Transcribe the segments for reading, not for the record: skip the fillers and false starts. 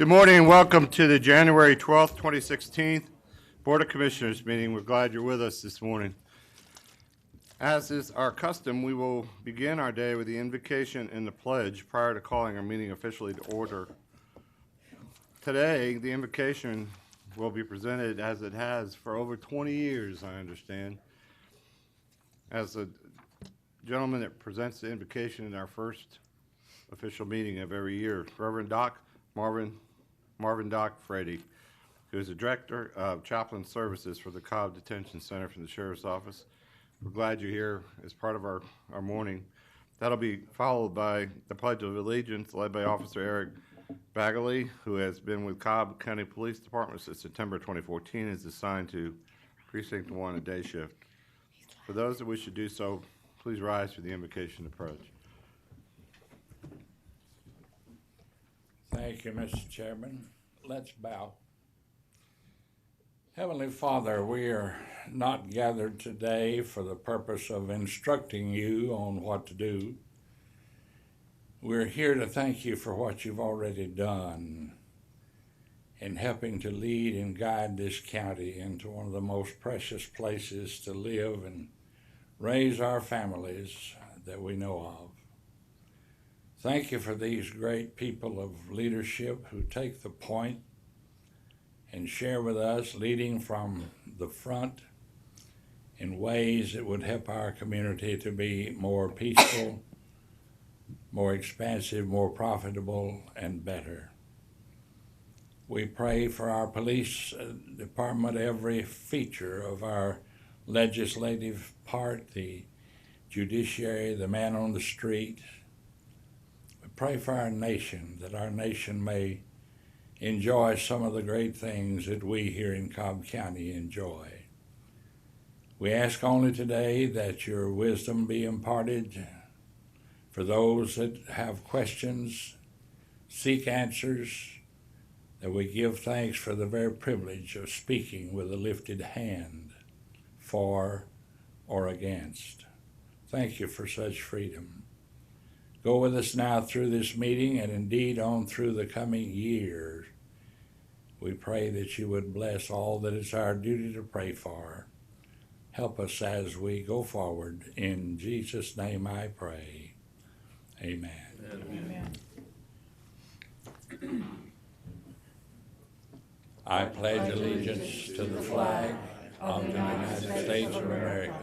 Good morning and welcome to the January 12th, 2016 Board of Commissioners meeting. We're glad you're with us this morning. As is our custom, we will begin our day with the invocation and the pledge prior to calling our meeting officially to order. Today, the invocation will be presented as it has for over 20 years, I understand, as the gentleman that presents the invocation in our first official meeting of every year, Reverend Doc Marvin Doc Frady, who is the Director of Chaplain Services for the Cobb Detention Center from the Sheriff's Office. We're glad you're here as part of our morning. That'll be followed by the Pledge of Allegiance led by Officer Eric Bagley, who has been with Cobb County Police Department since September 2014, is assigned to Precinct 1 a day shift. For those that wish to do so, please rise for the invocation and pledge. Thank you, Mr. Chairman. Let's bow. Heavenly Father, we are not gathered today for the purpose of instructing you on what to do. We're here to thank you for what you've already done in helping to lead and guide this county into one of the most precious places to live and raise our families that we know of. Thank you for these great people of leadership who take the point and share with us, leading from the front in ways that would help our community to be more peaceful, more expansive, more profitable, and better. We pray for our police department, every feature of our legislative part, the judiciary, the man on the street. Pray for our nation, that our nation may enjoy some of the great things that we here in Cobb County enjoy. We ask only today that your wisdom be imparted for those that have questions, seek answers, that we give thanks for the very privilege of speaking with a lifted hand for or against. Thank you for such freedom. Go with us now through this meeting and indeed on through the coming years. We pray that you would bless all that it's our duty to pray for. Help us as we go forward. In Jesus' name I pray. Amen. Amen. I pledge allegiance to the flag of the United States of America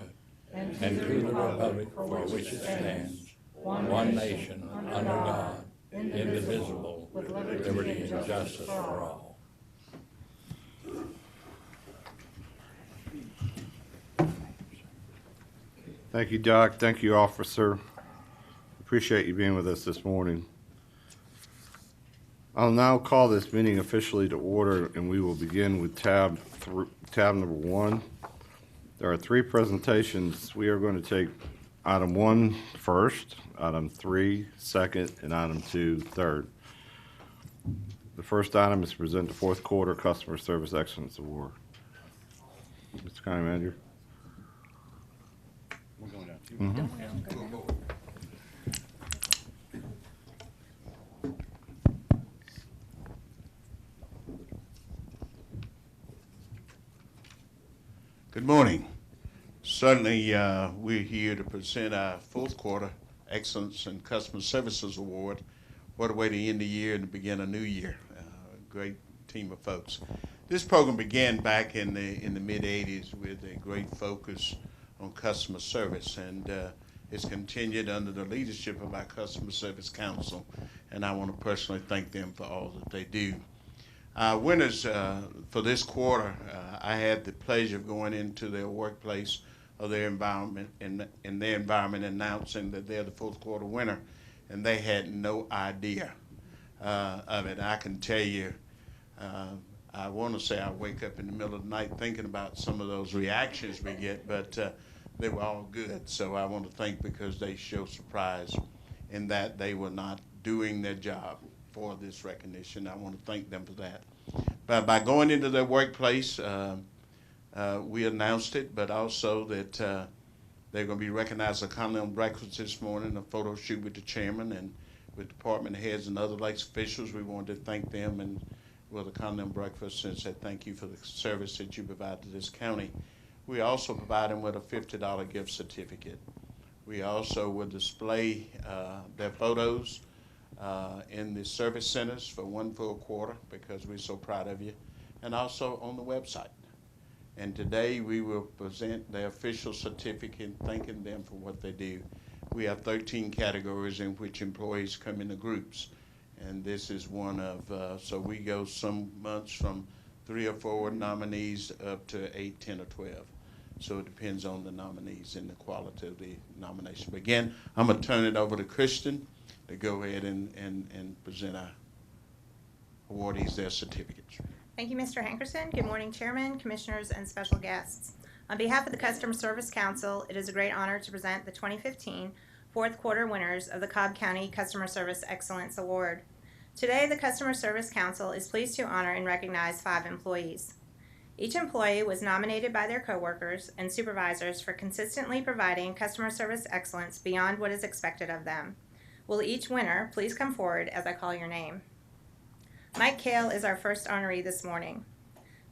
and to the republic for which it stands, one nation, under God, indivisible, with liberty and justice for all. Thank you, Doc. Thank you, Officer. Appreciate you being with us this morning. I'll now call this meeting officially to order, and we will begin with tab number 1. There are 3 presentations. We are going to take Item 1 first, Item 3 second, and Item 2 third. The first item is to present the fourth quarter Customer Service Excellence Award. Mr. County Manager. We're going down. Good morning. Certainly, we're here to present our fourth quarter Excellence in Customer Services Award. What a way to end the year and to begin a new year. Great team of folks. This program began back in the mid-'80s with a great focus on customer service, and it's continued under the leadership of our Customer Service Council, and I want to personally thank them for all that they do. Winners for this quarter, I had the pleasure of going into their workplace of their environment and in their environment announcing that they're the fourth quarter winner, and they had no idea of it. I can tell you, I want to say I wake up in the middle of the night thinking about some of those reactions we get, but they were all good. So I want to thank, because they show surprise in that they were not doing their job for this recognition. I want to thank them for that. But by going into their workplace, we announced it, but also that they're going to be recognized at Continental Breakfast this morning, a photo shoot with the chairman, and with department heads and other elected officials. We wanted to thank them and with a continental breakfast and said thank you for the service that you provide to this county. We also provide them with a $50 gift certificate. We also will display their photos in the service centers for one full quarter because we're so proud of you, and also on the website. And today we will present their official certificate thanking them for what they do. We have 13 categories in which employees come into groups, and this is one of, so we go some months from 3 or 4 nominees up to 8, 10, or 12. So it depends on the nominees and the quality of the nomination. But again, I'm going to turn it over to Kristen to go ahead and present our awardees their certificates. Thank you, Mr. Hankerson. Good morning, Chairman, Commissioners, and special guests. On behalf of the Customer Service Council, it is a great honor to present the 2015 fourth quarter winners of the Cobb County Customer Service Excellence Award. Today, the Customer Service Council is pleased to honor and recognize 5 employees. Each employee was nominated by their coworkers and supervisors for consistently providing customer service excellence beyond what is expected of them. Will each winner please come forward as I call your name? Mike Kale is our first honoree this morning.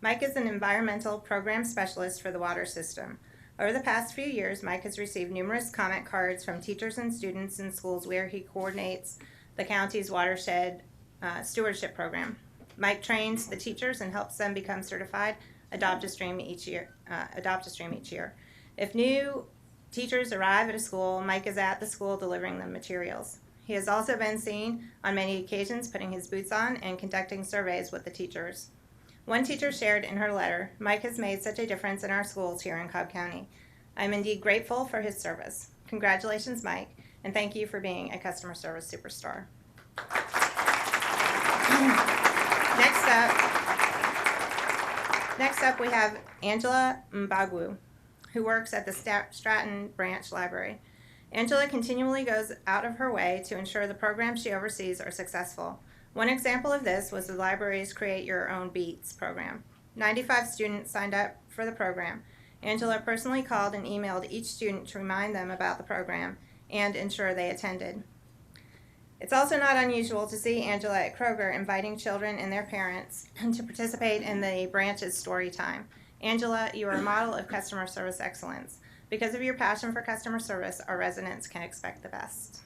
Mike is an environmental program specialist for the water system. Over the past few years, Mike has received numerous comment cards from teachers and students in schools where he coordinates the county's watershed stewardship program. Mike trains the teachers and helps them become certified Adopt a Stream each year. If new teachers arrive at a school, Mike is at the school delivering them materials. He has also been seen on many occasions putting his boots on and conducting surveys with the teachers. One teacher shared in her letter, "Mike has made such a difference in our schools here in Cobb County. I am indeed grateful for his service." Congratulations, Mike, and thank you for being a customer service superstar. Next up, we have Angela Mbagwu, who works at the Stratton Branch Library. Angela continually goes out of her way to ensure the programs she oversees are successful. One example of this was the library's Create Your Own Beats program. 95 students signed up for the program. Angela personally called and emailed each student to remind them about the program and ensure they attended. It's also not unusual to see Angela at Kroger inviting children and their parents to participate in the branch's story time. Angela, you are a model of customer service excellence. Because of your passion for customer service, our residents can expect the best.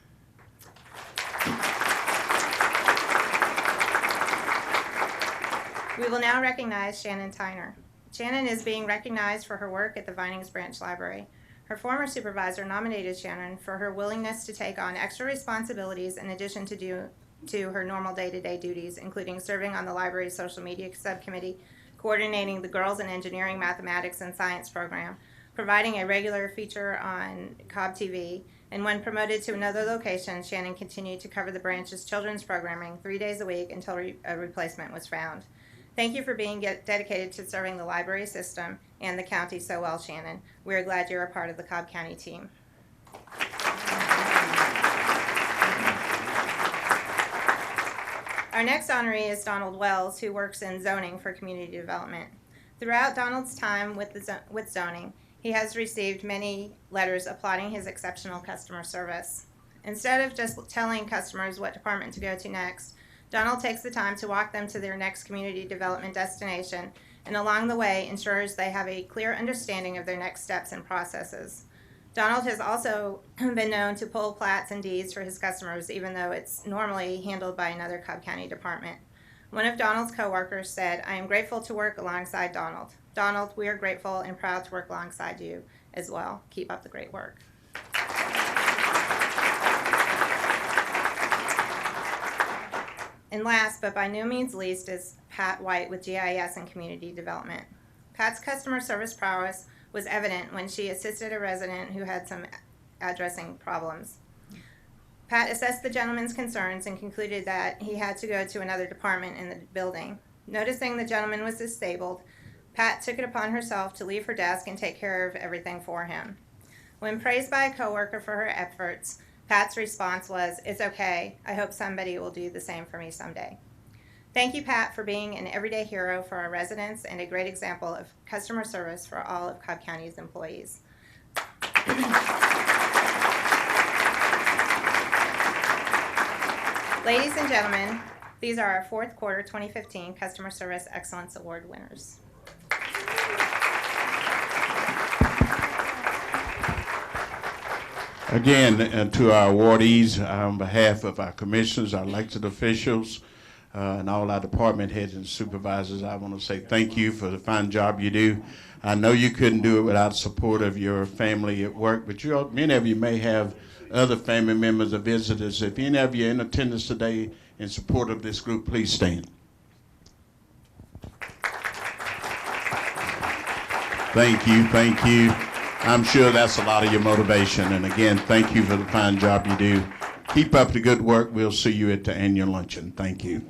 We will now recognize Shannon Tyner. Shannon is being recognized for her work at the Vinings Branch Library. Her former supervisor nominated Shannon for her willingness to take on extra responsibilities in addition to her normal day-to-day duties, including serving on the library's social media subcommittee, coordinating the Girls in Engineering, Mathematics, and Science program, providing a regular feature on Cobb TV, and when promoted to another location, Shannon continued to cover the branch's children's programming 3 days a week until a replacement was found. Thank you for being dedicated to serving the library system and the county so well, Shannon. We are glad you're a part of the Cobb County team. Our next honoree is Donald Wells, who works in zoning for community development. Throughout Donald's time with zoning, he has received many letters applauding his exceptional customer service. Instead of just telling customers what department to go to next, Donald takes the time to walk them to their next community development destination, and along the way ensures they have a clear understanding of their next steps and processes. Donald has also been known to pull plats and deeds for his customers, even though it's normally handled by another Cobb County department. One of Donald's coworkers said, "I am grateful to work alongside Donald." Donald, we are grateful and proud to work alongside you as well. Keep up the great work. And last, but by no means least, is Pat White with GIS and Community Development. Pat's customer service prowess was evident when she assisted a resident who had some addressing problems. Pat assessed the gentleman's concerns and concluded that he had to go to another department in the building. Noticing the gentleman was disabled, Pat took it upon herself to leave her desk and take care of everything for him. When praised by a coworker for her efforts, Pat's response was, "It's okay. I hope somebody will do the same for me someday." Thank you, Pat, for being an everyday hero for our residents and a great example of customer service for all of Cobb County's employees. Ladies and gentlemen, these are our fourth quarter 2015 Customer Service Excellence Award winners. Again, to our awardees, on behalf of our commissioners, our elected officials, and all our department heads and supervisors, I want to say thank you for the fine job you do. I know you couldn't do it without the support of your family at work, but many of you may have other family members or visitors. If any of you are in attendance today in support of this group, please stand. Thank you, thank you. I'm sure that's a lot of your motivation. And again, thank you for the fine job you do. Keep up the good work. We'll see you at the annual luncheon. Thank you.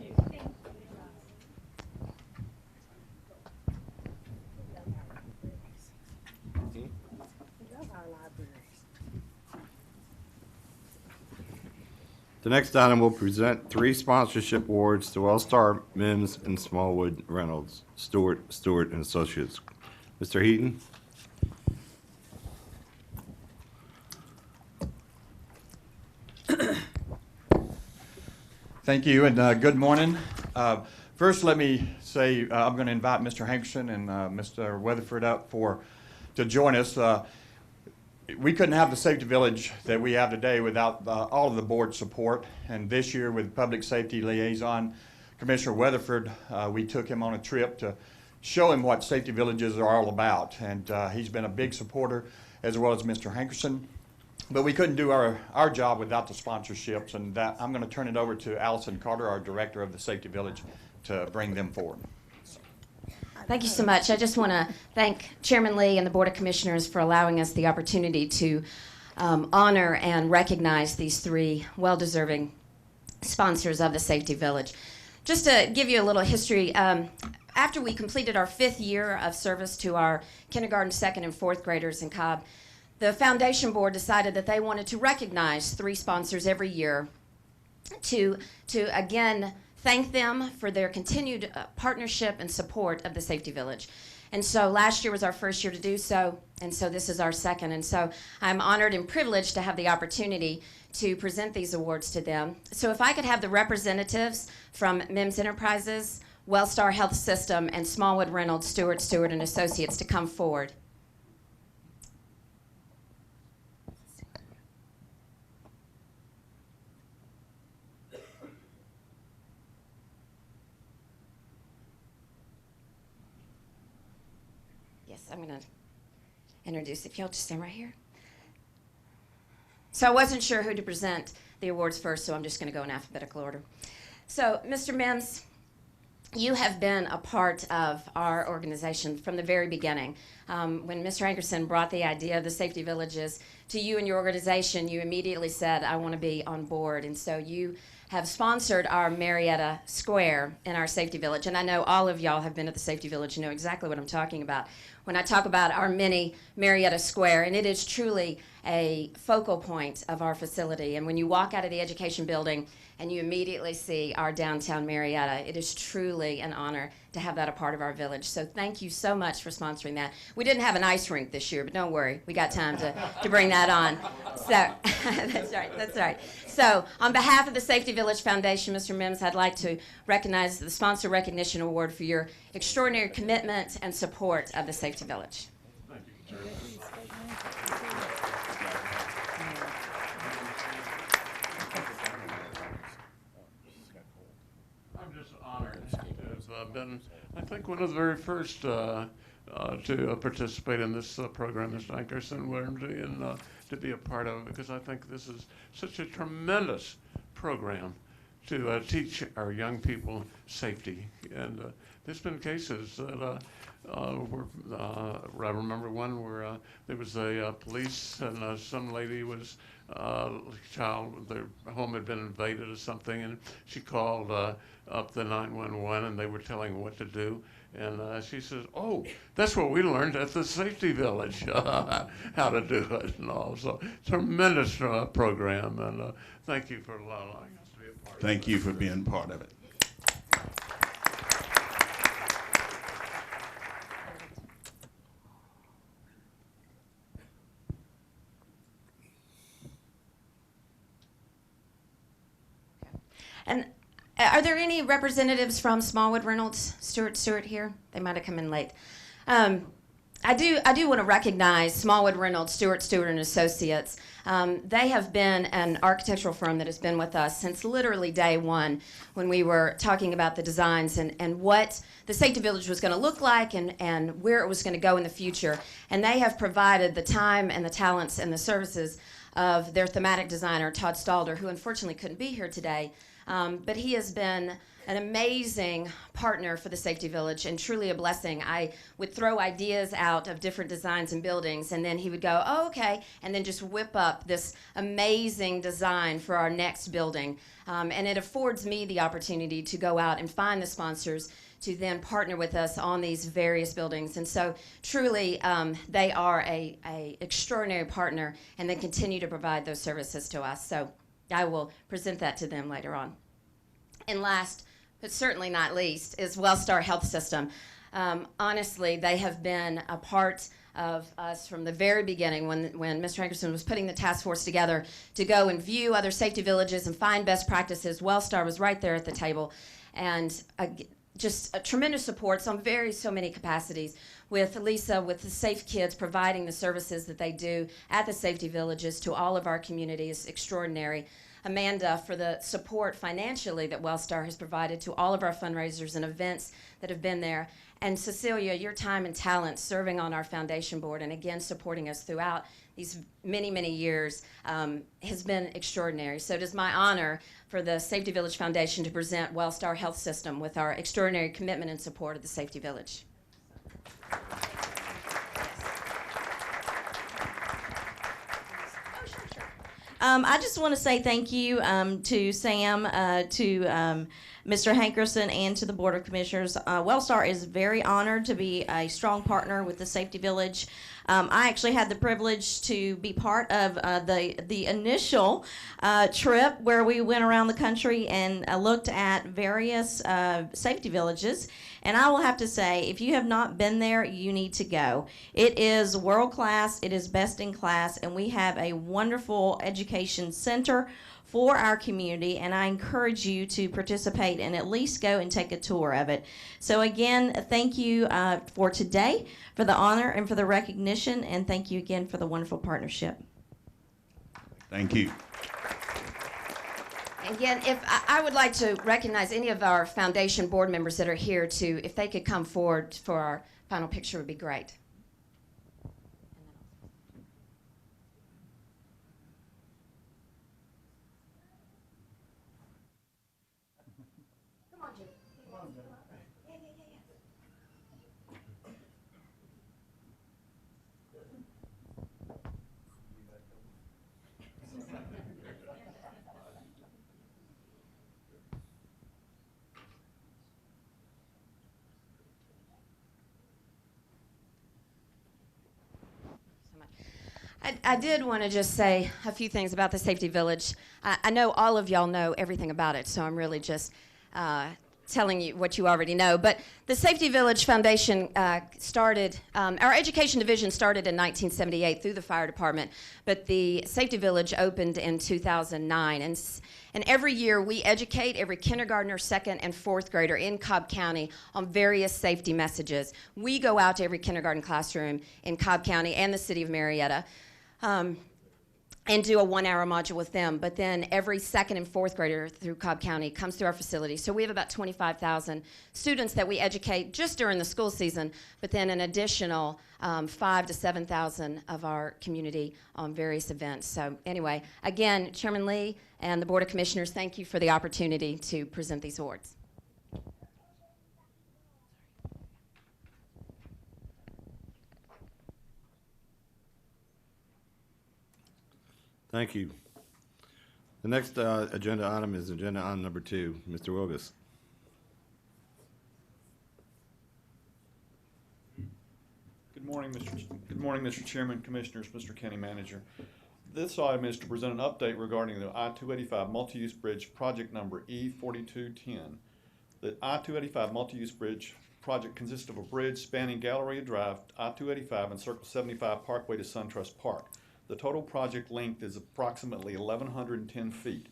The next item will present 3 sponsorship awards to Wellstar, Mims, and Smallwood Reynolds, Stewart and Associates. Mr. Heaton? Thank you, and good morning. First, let me say I'm going to invite Mr. Hankerson and Mr. Weatherford up to join us. We couldn't have the safety village that we have today without all of the board support. And this year, with Public Safety Liaison Commissioner Weatherford, we took him on a trip to show him what safety villages are all about. And he's been a big supporter, as well as Mr. Hankerson. But we couldn't do our job without the sponsorships, and that I'm going to turn it over to Allison Carter, our director of the Safety Village, to bring them forward. Thank you so much. I just want to thank Chairman Lee and the Board of Commissioners for allowing us the opportunity to honor and recognize these 3 well-deserving sponsors of the Safety Village. Just to give you a little history, after we completed our 5th year of service to our kindergarten, 2nd, and 4th graders in Cobb, the Foundation Board decided that they wanted to recognize 3 sponsors every year to again thank them for their continued partnership and support of the Safety Village. And so last year was our first year to do so, and so this is our 2nd. And so I'm honored and privileged to have the opportunity to present these awards to them. So if I could have the representatives from Mims Enterprises, Wellstar Health System, and Smallwood Reynolds, Stewart and Associates to come forward. I'm going to introduce, if y'all just stand right here. So I wasn't sure who to present the awards first, so I'm just going to go in alphabetical order. So, Mr. Mims, you have been a part of our organization from the very beginning. When Mr. Hankerson brought the idea of the Safety Villages to you and your organization, you immediately said, I want to be on board. And so you have sponsored our Marietta Square in our Safety Village. And I know all of y'all have been at the Safety Village. You know exactly what I'm talking about when I talk about our mini Marietta Square. And it is truly a focal point of our facility. And when you walk out of the education building and you immediately see our downtown Marietta, it is truly an honor to have that a part of our village. So thank you so much for sponsoring that. We didn't have an ice rink this year, but don't worry, we got time to bring that on. So that's right. So on behalf of the Safety Village Foundation, Mr. Mims, I'd like to recognize the Sponsor Recognition Award for your extraordinary commitment and support of the Safety Village. Thank you, Chair. I'm just honored to have been, I think, one of the very first to participate in this program, Mr. Hankerson, and to be a part of it, because I think this is such a tremendous program to teach our young people safety. And there's been cases that I remember one where there was a police and some lady was child, their home had been invaded or something, and she called up the 911 and they were telling her what to do. And she says, oh, that's what we learned at the Safety Village, how to do it and all. So tremendous program, and thank you for allowing us to be a part of it. Thank you for being part of it. And are there any representatives from Smallwood Reynolds Stewart here? They might have come in late. I do want to recognize Smallwood Reynolds Stewart and Associates. They have been an architectural firm that has been with us since literally day one when we were talking about the designs and what the Safety Village was going to look like and where it was going to go in the future. And they have provided the time and the talents and the services of their thematic designer, Todd Stalder, who unfortunately couldn't be here today. But he has been an amazing partner for the Safety Village and truly a blessing. I would throw ideas out of different designs and buildings, and then he would go, oh, okay, and then just whip up this amazing design for our next building. And it affords me the opportunity to go out and find the sponsors to then partner with us on these various buildings. And so truly, they are a extraordinary partner, and they continue to provide those services to us. So I will present that to them later on. And last, but certainly not least, is Wellstar Health System. Honestly, they have been a part of us from the very beginning when Mr. Hankerson was putting the task force together to go and view other safety villages and find best practices. Wellstar was right there at the table. And just a tremendous support on so many capacities with Lisa, with the Safe Kids providing the services that they do at the safety villages to all of our communities, extraordinary. Amanda for the support financially that Wellstar has provided to all of our fundraisers and events that have been there. And Cecilia, your time and talent serving on our foundation board and again supporting us throughout these many, many years has been extraordinary. So it is my honor for the Safety Village Foundation to present Wellstar Health System with our extraordinary commitment and support of the Safety Village. I just want to say thank you to Sam, to Mr. Hankerson, and to the Board of Commissioners. Wellstar is very honored to be a strong partner with the Safety Village. I actually had the privilege to be part of the initial trip where we went around the country and looked at various safety villages. And I will have to say, if you have not been there, you need to go. It is world class, it is best in class, and we have a wonderful education center for our community, and I encourage you to participate and at least go and take a tour of it. So again, thank you for today, for the honor and for the recognition, and thank you again for the wonderful partnership. Thank you. Again, if I would like to recognize any of our foundation board members that are here to, if they could come forward for our final picture would be great. Come on, Jim. I did want to just say a few things about the Safety Village. I know all of y'all know everything about it, so I'm really just telling you what you already know. But the Safety Village Foundation started, our education division started in 1978 through the fire department, but the Safety Village opened in 2009. And every year we educate every kindergartner, second, and fourth grader in Cobb County on various safety messages. We go out to every kindergarten classroom in Cobb County and the city of Marietta. And do a 1-hour module with them. But then every second and fourth grader through Cobb County comes through our facility. So we have about 25,000 students that we educate just during the school season, but then an additional 5,000 to 7,000 of our community on various events. So anyway, again, Chairman Lee and the Board of Commissioners, thank you for the opportunity to present these awards. Thank you. The next agenda item is agenda item number 2. Mr. Wilgus. Good morning, Mr. Chairman, Commissioners, Mr. County Manager. This item is to present an update regarding the I-285 multi-use bridge project number E4210. The I-285 multi-use bridge project consists of a bridge spanning Galleria Drive, I-285, and Circle 75 Parkway to SunTrust Park. The total project length is approximately 1,110 feet.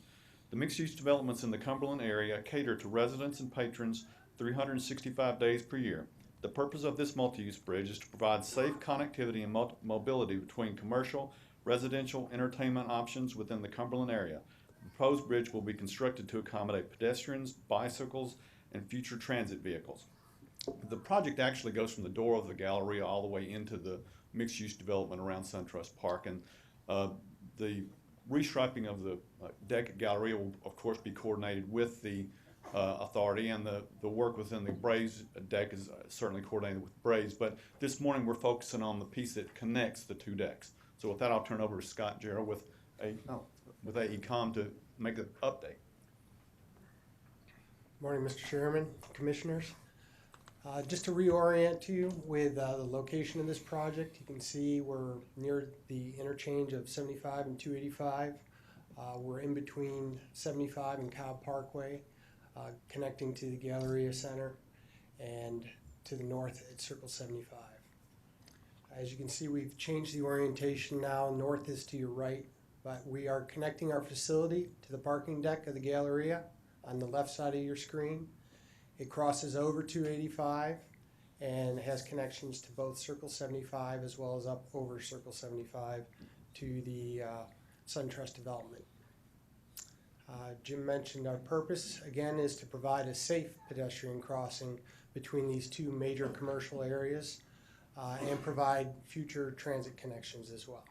The mixed-use developments in the Cumberland area cater to residents and patrons 365 days per year. The purpose of this multi-use bridge is to provide safe connectivity and mobility between commercial, residential, entertainment options within the Cumberland area. The proposed bridge will be constructed to accommodate pedestrians, bicycles, and future transit vehicles. The project actually goes from the door of the Galleria all the way into the mixed-use development around SunTrust Park, and the restriping of the deck at Galleria will, of course, be coordinated with the authority, and the work within the Braves deck is certainly coordinated with Braves. But this morning we're focusing on the piece that connects the two decks. So with that, I'll turn over to Scott Jarrell with AECom to make an update. Morning, Mr. Chairman, Commissioners. Just to reorient you with the location of this project, you can see we're near the interchange of 75 and 285. We're in between 75 and Cobb Parkway, connecting to the Galleria Center, and to the north at Circle 75. As you can see, we've changed the orientation now. North is to your right, but we are connecting our facility to the parking deck of the Galleria on the left side of your screen. It crosses over 285 and has connections to both Circle 75 as well as up over Circle 75 to the SunTrust development. Jim mentioned our purpose, again, is to provide a safe pedestrian crossing between these two major commercial areas and provide future transit connections as well.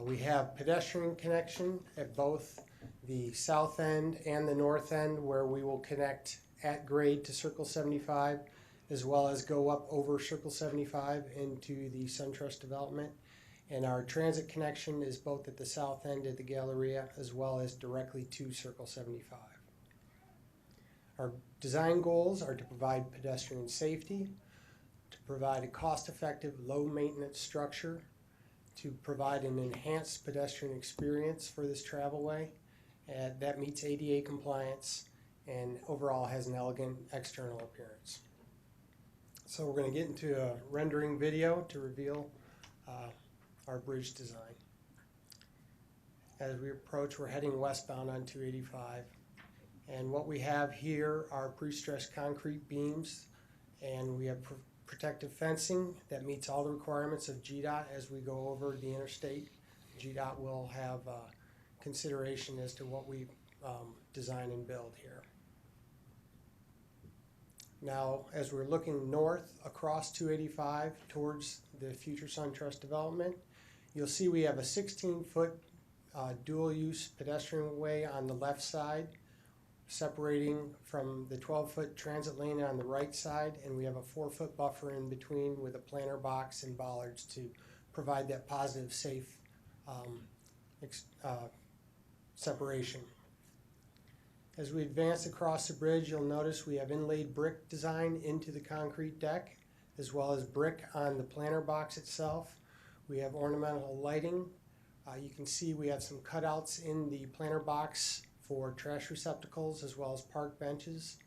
We have pedestrian connection at both the south end and the north end, where we will connect at grade to Circle 75, as well as go up over Circle 75 into the SunTrust development. And our transit connection is both at the south end of the Galleria as well as directly to Circle 75. Our design goals are to provide pedestrian safety, to provide a cost-effective, low-maintenance structure, to provide an enhanced pedestrian experience for this travelway that meets ADA compliance and overall has an elegant external appearance. So we're going to get into a rendering video to reveal our bridge design. As we approach, we're heading westbound on 285, and what we have here are pre-stressed concrete beams, and we have protective fencing that meets all the requirements of GDOT. As we go over the interstate, GDOT will have consideration as to what we design and build here. Now, as we're looking north across 285 towards the future SunTrust development, you'll see we have a 16-foot dual-use pedestrian way on the left side, separating from the 12-foot transit lane on the right side, and we have a 4-foot buffer in between with a planter box and bollards to provide that positive, safe separation. As we advance across the bridge, you'll notice we have inlaid brick design into the concrete deck, as well as brick on the planter box itself. We have ornamental lighting. You can see we have some cutouts in the planter box for trash receptacles as well as park benches.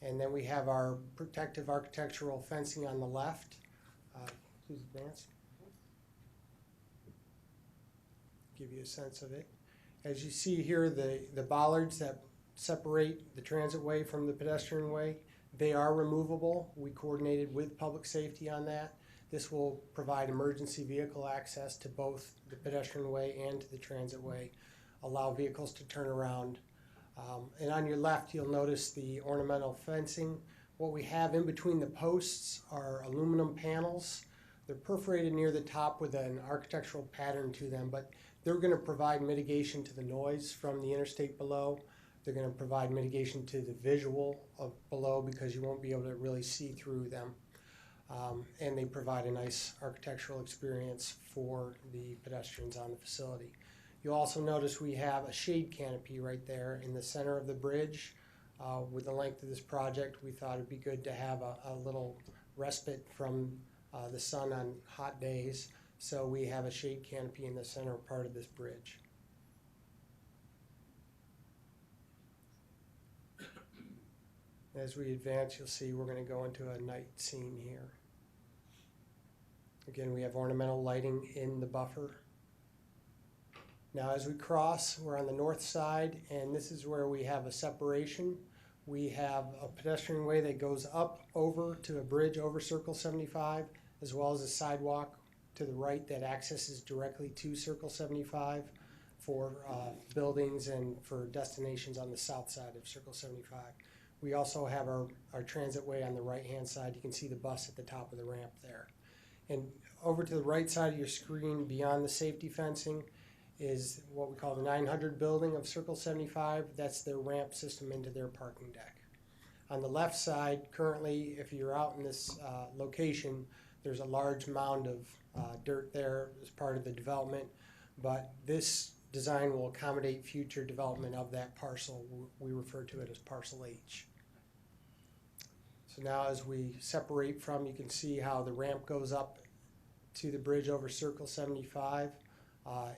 And then we have our protective architectural fencing on the left. Please advance. Give you a sense of it. As you see here, the bollards that separate the transit way from the pedestrian way, they are removable. We coordinated with public safety on that. This will provide emergency vehicle access to both the pedestrian way and to the transit way, allow vehicles to turn around. And on your left, you'll notice the ornamental fencing. What we have in between the posts are aluminum panels. They're perforated near the top with an architectural pattern to them, but they're going to provide mitigation to the noise from the interstate below. They're going to provide mitigation to the visual of below because you won't be able to really see through them. And they provide a nice architectural experience for the pedestrians on the facility. You'll also notice we have a shade canopy right there in the center of the bridge. With the length of this project, we thought it'd be good to have a little respite from the sun on hot days. So we have a shade canopy in the center part of this bridge. As we advance, you'll see we're going to go into a night scene here. Again, we have ornamental lighting in the buffer. Now as we cross, we're on the north side, and this is where we have a separation. We have a pedestrian way that goes up over to a bridge over Circle 75, as well as a sidewalk to the right that accesses directly to Circle 75 for buildings and for destinations on the south side of Circle 75. We also have our transit way on the right-hand side. You can see the bus at the top of the ramp there. And over to the right side of your screen, beyond the safety fencing, is what we call the 900 building of Circle 75. That's their ramp system into their parking deck. On the left side, currently, if you're out in this location, there's a large mound of dirt there as part of the development, but this design will accommodate future development of that parcel. We refer to it as Parcel H. So now as we separate from, you can see how the ramp goes up to the bridge over Circle 75.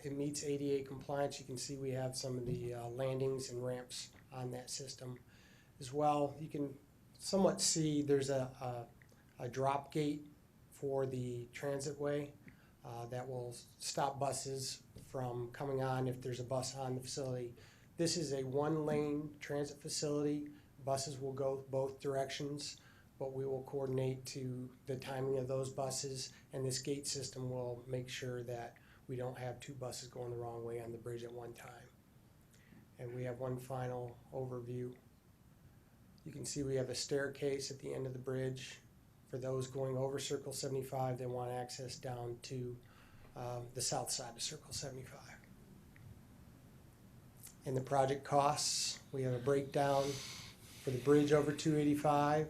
It meets ADA compliance. You can see we have some of the landings and ramps on that system. As well, you can somewhat see there's a drop gate for the transit way that will stop buses from coming on if there's a bus on the facility. This is a one-lane transit facility. Buses will go both directions, but we will coordinate to the timing of those buses, and this gate system will make sure that we don't have two buses going the wrong way on the bridge at one time. And we have one final overview. You can see we have a staircase at the end of the bridge for those going over Circle 75 that want access down to the south side of Circle 75. And the project costs, we have a breakdown for the bridge over 285,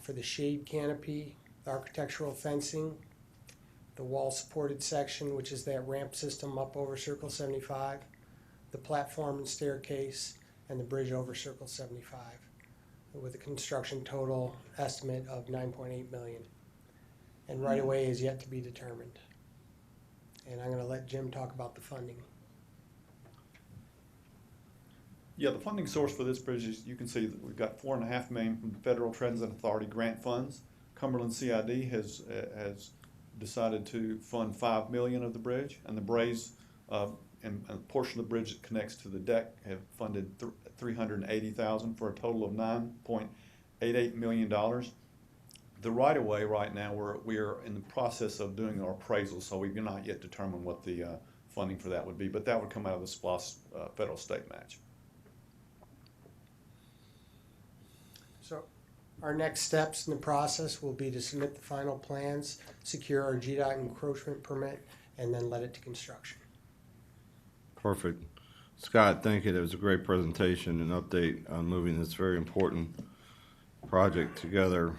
for the shade canopy, the architectural fencing, the wall supported section, which is that ramp system up over Circle 75, the platform and staircase, and the bridge over Circle 75, with a construction total estimate of $9.8 million. And right away is yet to be determined. And I'm going to let Jim talk about the funding. Yeah, the funding source for this bridge is, you can see that we've got $4.5 million from the Federal Transit Authority grant funds. Cumberland CID has decided to fund $5 million of the bridge, and the braze and a portion of the bridge that connects to the deck have funded $380,000 for a total of $9.88 million. The right-of-way right now, we are in the process of doing our appraisal, so we've not yet determined what the funding for that would be, but that would come out of the SPLOST federal state match. So our next steps in the process will be to submit the final plans, secure our GDOT encroachment permit, and then let it to construction. Perfect. Scott, thank you. That was a great presentation and update on moving this very important project together.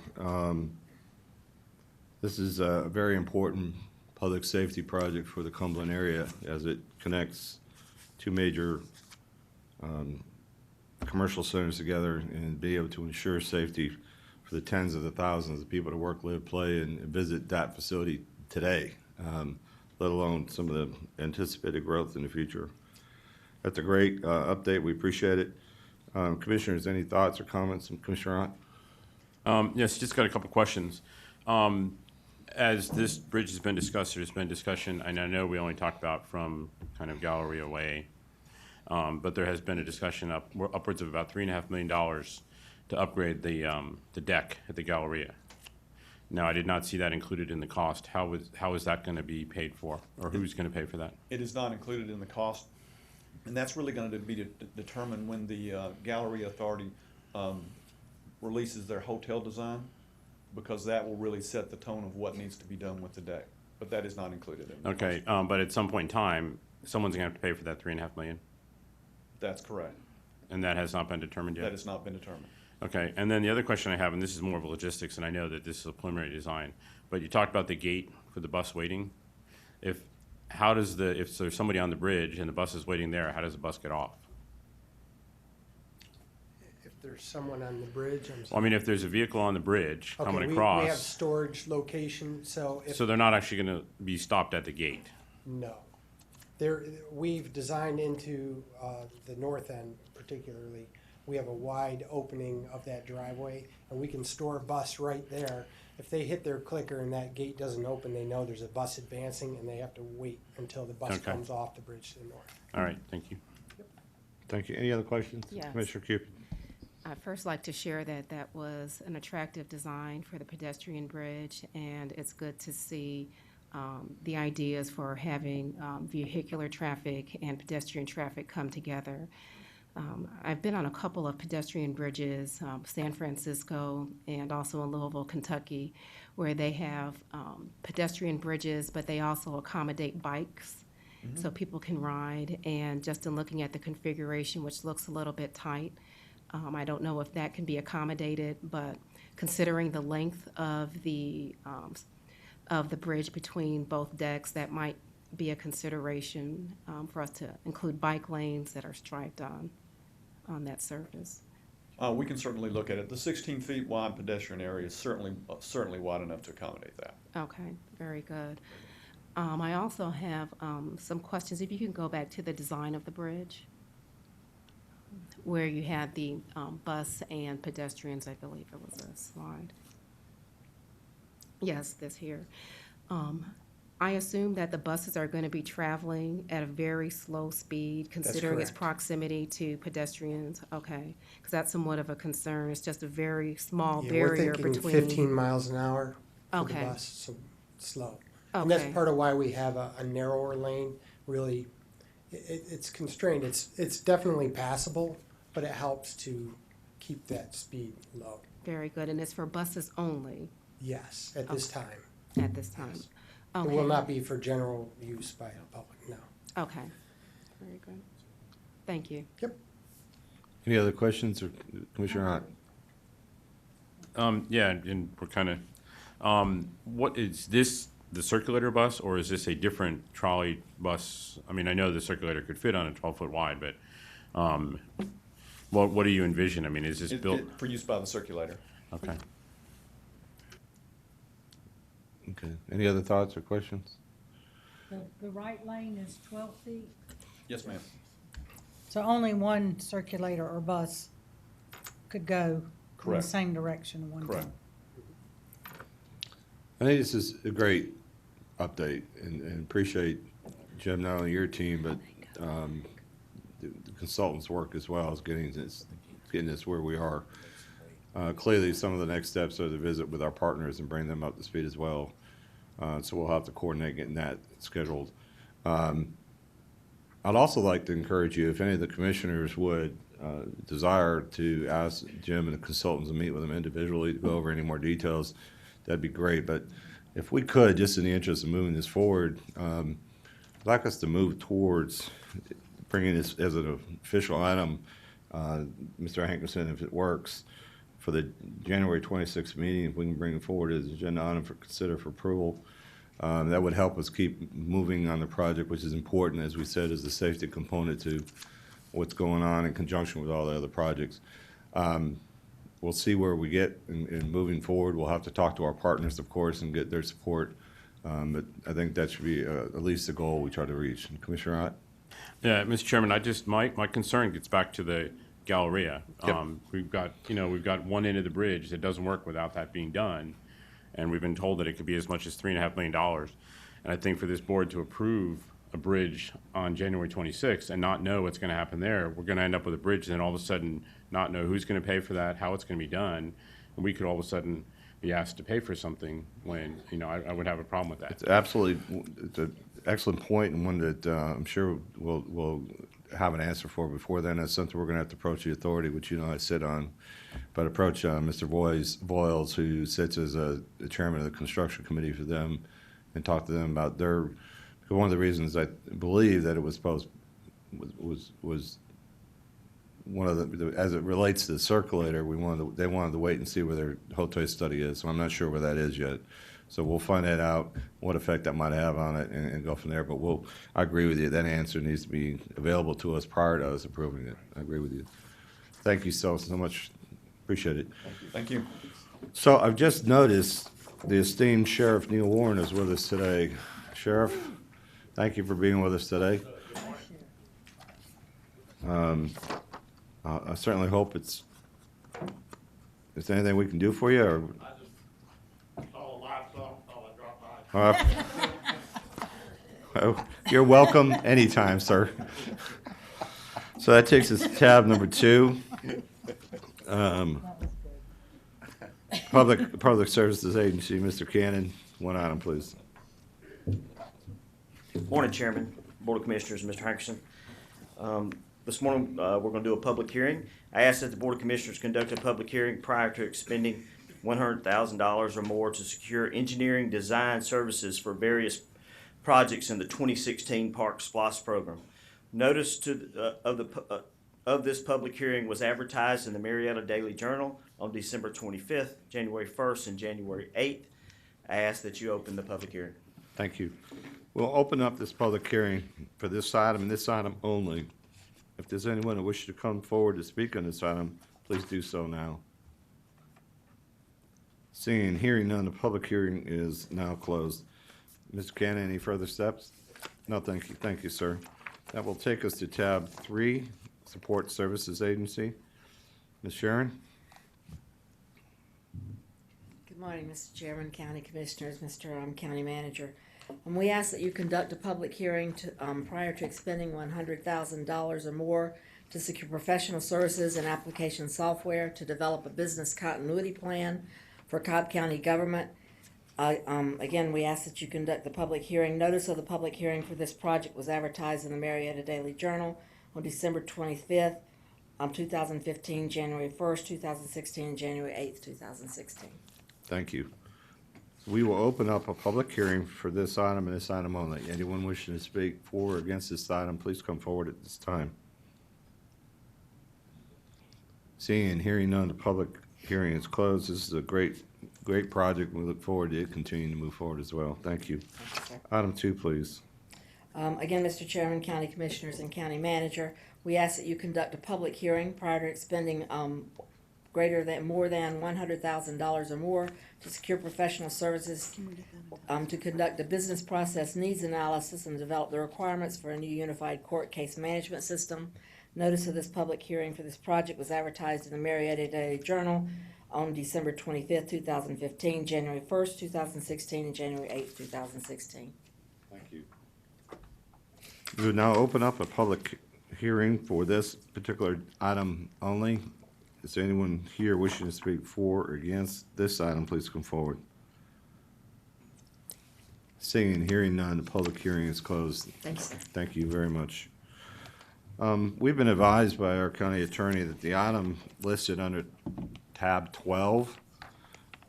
This is a very important public safety project for the Cumberland area as it connects two major commercial centers together and be able to ensure safety for the tens of the thousands of people to work, live, play, and visit that facility today, let alone some of the anticipated growth in the future. That's a great update. We appreciate it. Commissioners, any thoughts or comments from Commissioner Ott? Yes, just got a couple questions. As this bridge has been discussed, there's been discussion, and I know we only talked about from kind of Galleria Way, but there has been a discussion upwards of about $3.5 million to upgrade the deck at the Galleria. Now, I did not see that included in the cost. How is that going to be paid for, or who's going to pay for that? It is not included in the cost, and that's really going to be determined when the Galleria Authority releases their hotel design, because that will really set the tone of what needs to be done with the deck. But that is not included in the Okay, cost. but at some point in time, someone's going to have to pay for that $3.5 million, That's correct. and that has not been determined yet? That has not been determined. Okay, and then the other question I have, and this is more of a logistics, and I know that this is a preliminary design, but you talked about the gate for the bus waiting. If there's somebody on the bridge and the bus is waiting there, how does the bus get off? If there's someone on the bridge, I'm Well, I sorry. mean, if there's a vehicle on the bridge Okay, coming we have across, storage location, so if, so they're not actually going to be stopped at the gate. no. We've designed into the north end particularly, we have a wide opening of that driveway, and we can store a bus right there. if they hit their clicker and that gate doesn't open, they know there's a bus advancing and they have to wait until the bus Okay. comes off the bridge to the north. All right, thank you. Thank you. Any other questions? Yes. Commissioner Cupid? I'd first like to share that that was an attractive design for the pedestrian bridge, and it's good to see the ideas for having vehicular traffic and pedestrian traffic come together. I've been on a couple of pedestrian bridges, San Francisco and also in Louisville, Kentucky, where they have pedestrian bridges, but they also accommodate bikes so people can ride. And just in looking at the configuration, which looks a little bit tight, I don't know if that can be accommodated, but considering the length of the bridge between both decks, that might be a consideration for us to include bike lanes that are striped on that surface. We can certainly look at it. The 16 feet wide pedestrian area is certainly wide enough to accommodate that. Okay, very good. I also have some questions. If you can go back to the design of the bridge, where you had the bus and pedestrians, I believe it was a slide. Yes, this here. I assume that the buses are going to be traveling at a very slow speed, considering its correct. proximity to pedestrians. Okay, because that's somewhat of a concern. It's just a very small Yeah, we're barrier thinking between. 15 miles an hour for the Okay. bus, so slow. And that's Okay. part of why we have a narrower lane, really. It's constrained. It's definitely passable, but it helps to keep that speed low. Very good, and it's for buses only Yes, at this time. at this time. Yes. Okay. It will not be for general use by the public, no. Okay, very good. Thank you. Yep. Any other questions, or Commissioner Ott? Yeah, and we're kind of, what is this, the circulator bus, or is this a different trolley bus? I mean, I know the circulator could fit on a 12-foot wide, but what do you envision? I mean, is this built? For use by the circulator. Okay. Okay. Any other thoughts or questions? The right lane is 12 feet, Yes, ma'am. so only one circulator or bus could go in the Correct. same direction at one Correct. time. I think this is a great update, and appreciate, Jim, not only your team, but the consultants' work as well as getting this where we are. Clearly, some of the next steps are to visit with our partners and bring them up to speed as well. So we'll have to coordinate getting that scheduled. I'd also like to encourage you, if any of the commissioners would desire to ask Jim and the consultants to meet with them individually to go over any more details, that'd be great. But if we could, just in the interest of moving this forward, I'd like us to move towards bringing this as an official item, Mr. Hankerson, if it works, for the January 26th meeting, if we can bring it forward as an agenda item for consider for approval. That would help us keep moving on the project, which is important, as we said, is the safety component to what's going on in conjunction with all the other projects. We'll see where we get in moving forward. We'll have to talk to our partners, of course, and get their support. But I think that should be at least the goal we try to reach. And Commissioner Ott? Yeah, Mr. Chairman, my concern gets back to the Galleria. Yep. We've got one end of the bridge that doesn't work without that being done, and we've been told that it could be as much as $3.5 million. And I think for this board to approve a bridge on January 26th and not know what's going to happen there, we're going to end up with a bridge and then all of a sudden not know who's going to pay for that, how it's going to be done, and we could all of a sudden be asked to pay for something when, I would have a problem with that. It's absolutely, it's an excellent point, and one that I'm sure we'll have an answer for before then. That's something we're going to have to approach the authority, which I sit on, but approach Mr. Voiles, who sits as the chairman of the construction committee for them, and talk to them about their. One of the reasons I believe that it was was one of the as it relates to the circulator, they wanted to wait and see where their HOTOY study is. So I'm not sure where that is yet. So we'll find that out, what effect that might have on it, and go from there. But I agree with you. That answer needs to be available to us prior to us approving it. I agree with you. Thank you so much. Appreciate it. Thank you. So I've just noticed the esteemed Sheriff Neil Warren is with us today. Sheriff, thank you for being with us today. I certainly hope is there anything we can do for you? Or? I just Oh, you're welcome anytime, sir. So that takes us to tab number 2. Public Services Agency, Mr. Cannon, one item, please. Morning, Chairman, Board of Commissioners, Mr. Hankerson. This morning, we're going to do a public hearing. I ask that the Board of Commissioners conduct a public hearing prior to expending $100,000 or more to secure engineering design services for various projects in the 2016 Park SPLOST program. Notice of this public hearing was advertised in the Marietta Daily Journal on December 25th, January 1st, and January 8th. I ask that you open the public hearing. Thank you. We'll open up this public hearing for this item and this item only. If there's anyone who wishes to come forward to speak on this item, please do so now. Seeing and hearing none, the public hearing is now closed. Mr. Cannon, any further steps? No, thank you. Thank you, sir. That will take us to tab 3, Support Services Agency. Ms. Sharon? Good morning, Mr. Chairman, County Commissioners, Mr. County Manager. We ask that you conduct a public hearing prior to expending $100,000 or more to secure professional services and application software to develop a business continuity plan for Cobb County government. Again, we ask that you conduct the public hearing. Notice of the public hearing for this project was advertised in the Marietta Daily Journal on December 25th, 2015, January 1st, 2016, and January 8th, 2016. Thank you. We will open up a public hearing for this item and this item only. Anyone wishing to speak for or against this item, please come forward at this time. Seeing and hearing none, the public hearing is closed. This is a great project. We look forward to it continuing to move forward as well. Thank you. Item 2, please. Again, Mr. Chairman, County Commissioners, and County Manager, we ask that you conduct a public hearing prior to expending more than $100,000 or more to secure professional services to conduct a business process needs analysis and develop the requirements for a new unified court case management system. Notice of this public hearing for this project was advertised in the Marietta Daily Journal on December 25th, 2015, January 1st, 2016, and January 8th, 2016. Thank you. We will now open up a public hearing for this particular item only. Is there anyone here wishing to speak for or against this item? Please come forward. Seeing and hearing none, the public hearing is closed. Thanks. Thank you very much. We've been advised by our county attorney that the item listed under tab 12,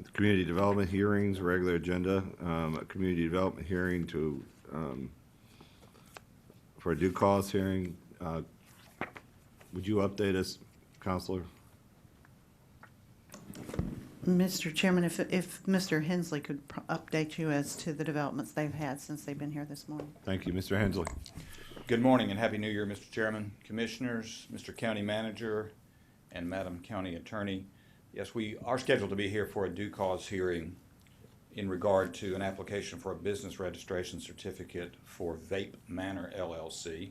the community development hearings, regular agenda, a community development hearing for a due cause hearing. Would you update us, Counselor? Mr. Chairman, if Mr. Hensley could update you as to the developments they've had since they've been here this morning. Thank you, Mr. Hensley. Good morning and Happy New Year, Mr. Chairman, Commissioners, Mr. County Manager, and Madam County Attorney. Yes, we are scheduled to be here for a due cause hearing in regard to an application for a business registration certificate for Vape Manor LLC.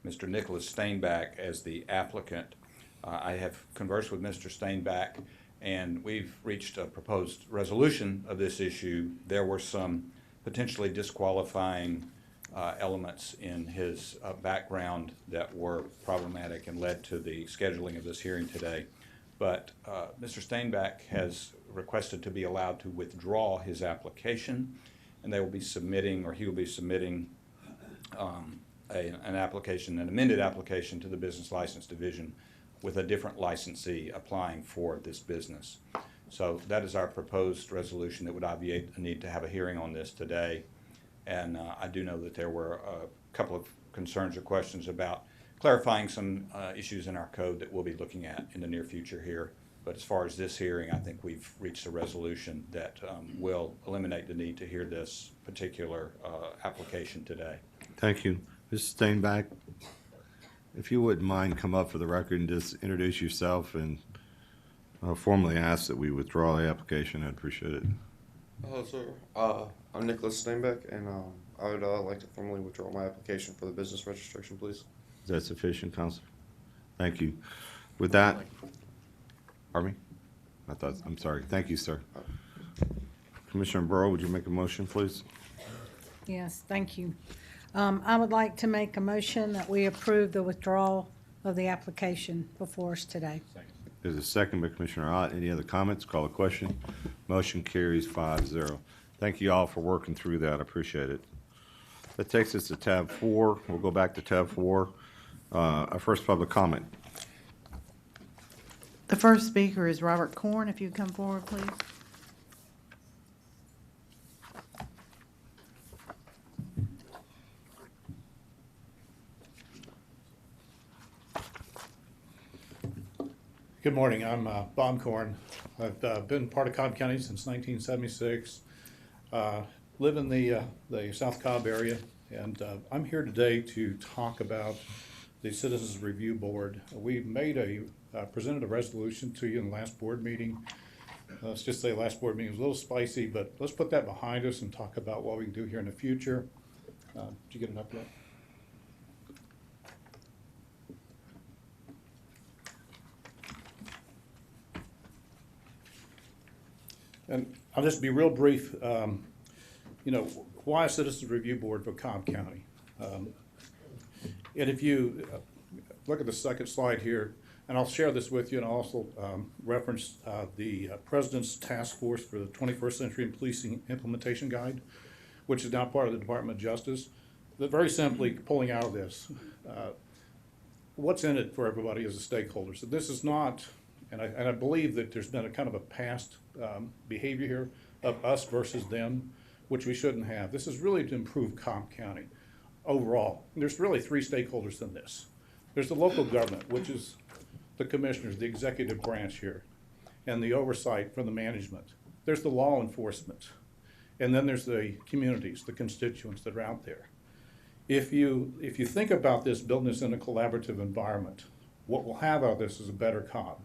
Mr. Nicholas Steinbach as the applicant. I have conversed with Mr. Steinbach and we've reached a proposed resolution of this issue. There were some potentially disqualifying elements in his background that were problematic and led to the scheduling of this hearing today. But Mr. Steinbach has requested to be allowed to withdraw his application, and they will be submitting, or he will be submitting an application, an amended application to the Business License Division with a different licensee applying for this business. So that is our proposed resolution that would obviate a need to have a hearing on this today. And I do know that there were a couple of concerns or questions about clarifying some issues in our code that we'll be looking at in the near future here. But as far as this hearing, I think we've reached a resolution that will eliminate the need to hear this particular application today. Thank you. Mr. Steinbach, if you wouldn't mind, come up for the record and just introduce yourself and formally ask that we withdraw the application. I'd appreciate it. Hello, sir. I'm Nicholas Steinbeck, and I would like to formally withdraw my application for the business registration, please. Is that sufficient, Counselor? Thank you. With that, pardon me? I'm sorry. Thank you, sir. Commissioner Burrow, would you make a motion, please? Yes, thank you. I would like to make a motion that we approve the withdrawal of the application before us today. There's a second by Commissioner Ott. Any other comments? Call a question. Motion carries 5-0. Thank you all for working through that. I appreciate it. That takes us to tab 4. We'll go back to tab 4. Our first public comment. The first speaker is Robert Korn. If you come forward, please. Good morning. I'm Bob Korn. I've been part of Cobb County since 1976. Live in the South Cobb area, and I'm here today to talk about the Citizens Review Board. We made presented a resolution to you in the last board meeting. Let's just say last board meeting was a little spicy, but let's put that behind us and talk about what we can do here in the future. Did you get it up yet? And I'll just be real brief. You know, why a Citizens Review Board for Cobb County? And if you look at the second slide here, and I'll share this with you, and I'll also reference the President's Task Force for the 21st Century Policing Implementation Guide, which is now part of the Department of Justice. But very simply, pulling out of this, what's in it for everybody as a stakeholder? So this is not, and I believe that there's been a kind of a past behavior here of us versus them, which we shouldn't have. This is really to improve Cobb County overall. There's really three stakeholders in this. There's the local government, which is the commissioners, the executive branch here, and the oversight from the management. There's the law enforcement, and then there's the communities, the constituents that are out there. If you think about this, building this in a collaborative environment, what we'll have out of this is a better Cobb.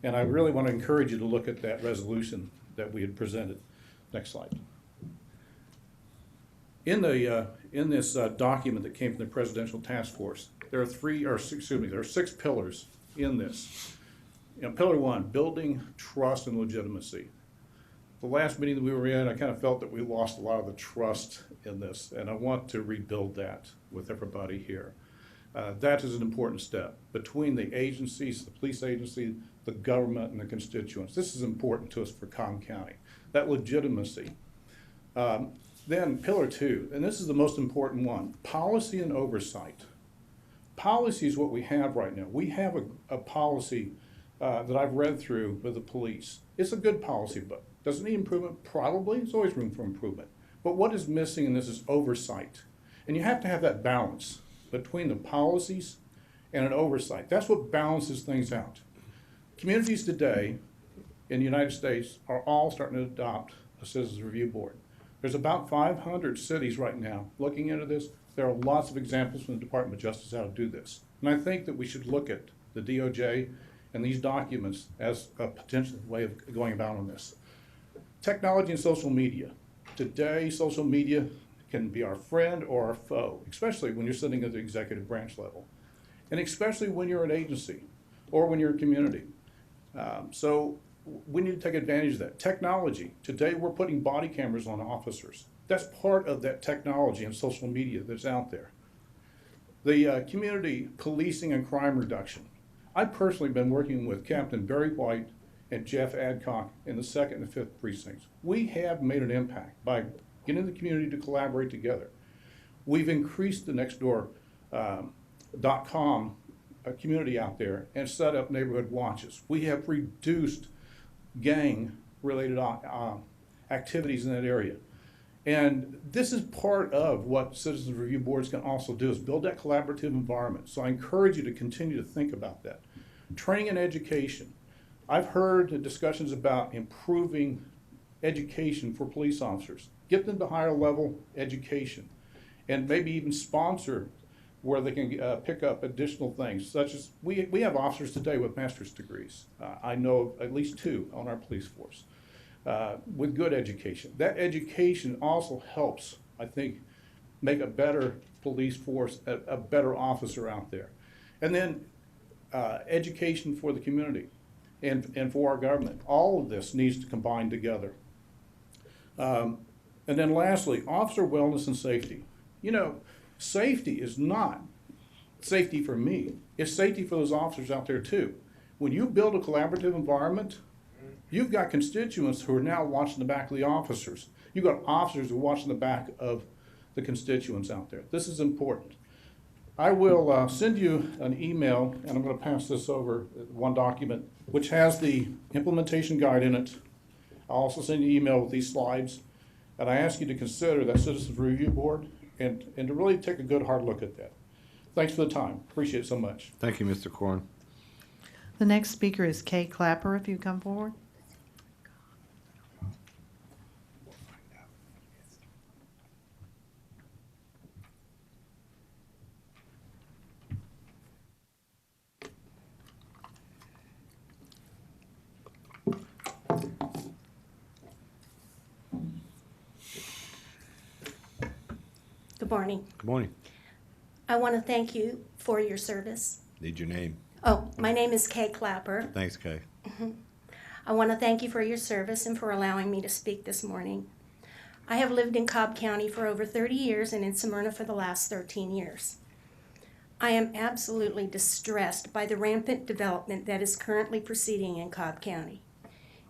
And I really want to encourage you to look at that resolution that we had presented. Next slide. In this document that came from the Presidential Task Force, there are six pillars in this. You know, pillar one, building trust and legitimacy. The last meeting that we were in, I kind of felt that we lost a lot of the trust in this, and I want to rebuild that with everybody here. That is an important step between the agencies, the police agency, the government, and the constituents. This is important to us for Cobb County, that legitimacy. Then pillar two, and this is the most important one, policy and oversight. Policy is what we have right now. We have a policy that I've read through with the police. It's a good policy, but does it need improvement? Probably. There's always room for improvement. But what is missing in this is oversight. And you have to have that balance between the policies and an oversight. That's what balances things out. Communities today in the United States are all starting to adopt a Citizens Review Board. There's about 500 cities right now looking into this. There are lots of examples from the Department of Justice how to do this. And I think that we should look at the DOJ and these documents as a potential way of going about on this. Technology and social media. Today, social media can be our friend or our foe, especially when you're sitting at the executive branch level, and especially when you're an agency or when you're a community. So we need to take advantage of that. Technology. Today, we're putting body cameras on officers. That's part of that technology and social media that's out there. The community policing and crime reduction. I've personally been working with Captain Barry White and Jeff Adcock in the 2nd and 5th precincts. We have made an impact by getting the community to collaborate together. We've increased the nextdoor.com community out there and set up neighborhood watches. We have reduced gang-related activities in that area. And this is part of what Citizens Review Boards can also do, is build that collaborative environment. So I encourage you to continue to think about that. Training and education. I've heard the discussions about improving education for police officers. Get them to higher level education and maybe even sponsor where they can pick up additional things, such as we have officers today with master's degrees. I know of at least 2 on our police force with good education. That education also helps, I think, make a better police force, a better officer out there. And then education for the community and for our government. All of this needs to combine together. And then lastly, officer wellness and safety. You know, safety is not safety for me. It's safety for those officers out there too. When you build a collaborative environment, you've got constituents who are now watching the back of the officers. You've got officers who are watching the back of the constituents out there. This is important. I will send you an email, and I'm going to pass this over, one document, which has the implementation guide in it. I'll also send you an email with these slides. And I ask you to consider that Citizens Review Board and to really take a good hard look at that. Thanks for the time. Appreciate it so much. Thank you, Mr. Corn. The next speaker is Kay Clapper, if you come forward. Good morning. Good morning. I want to thank you for your service. Need your name. Oh, my name is Kay Clapper. Thanks, Kay. I want to thank you for your service and for allowing me to speak this morning. I have lived in Cobb County for over 30 years and in Smyrna for the last 13 years. I am absolutely distressed by the rampant development that is currently proceeding in Cobb County.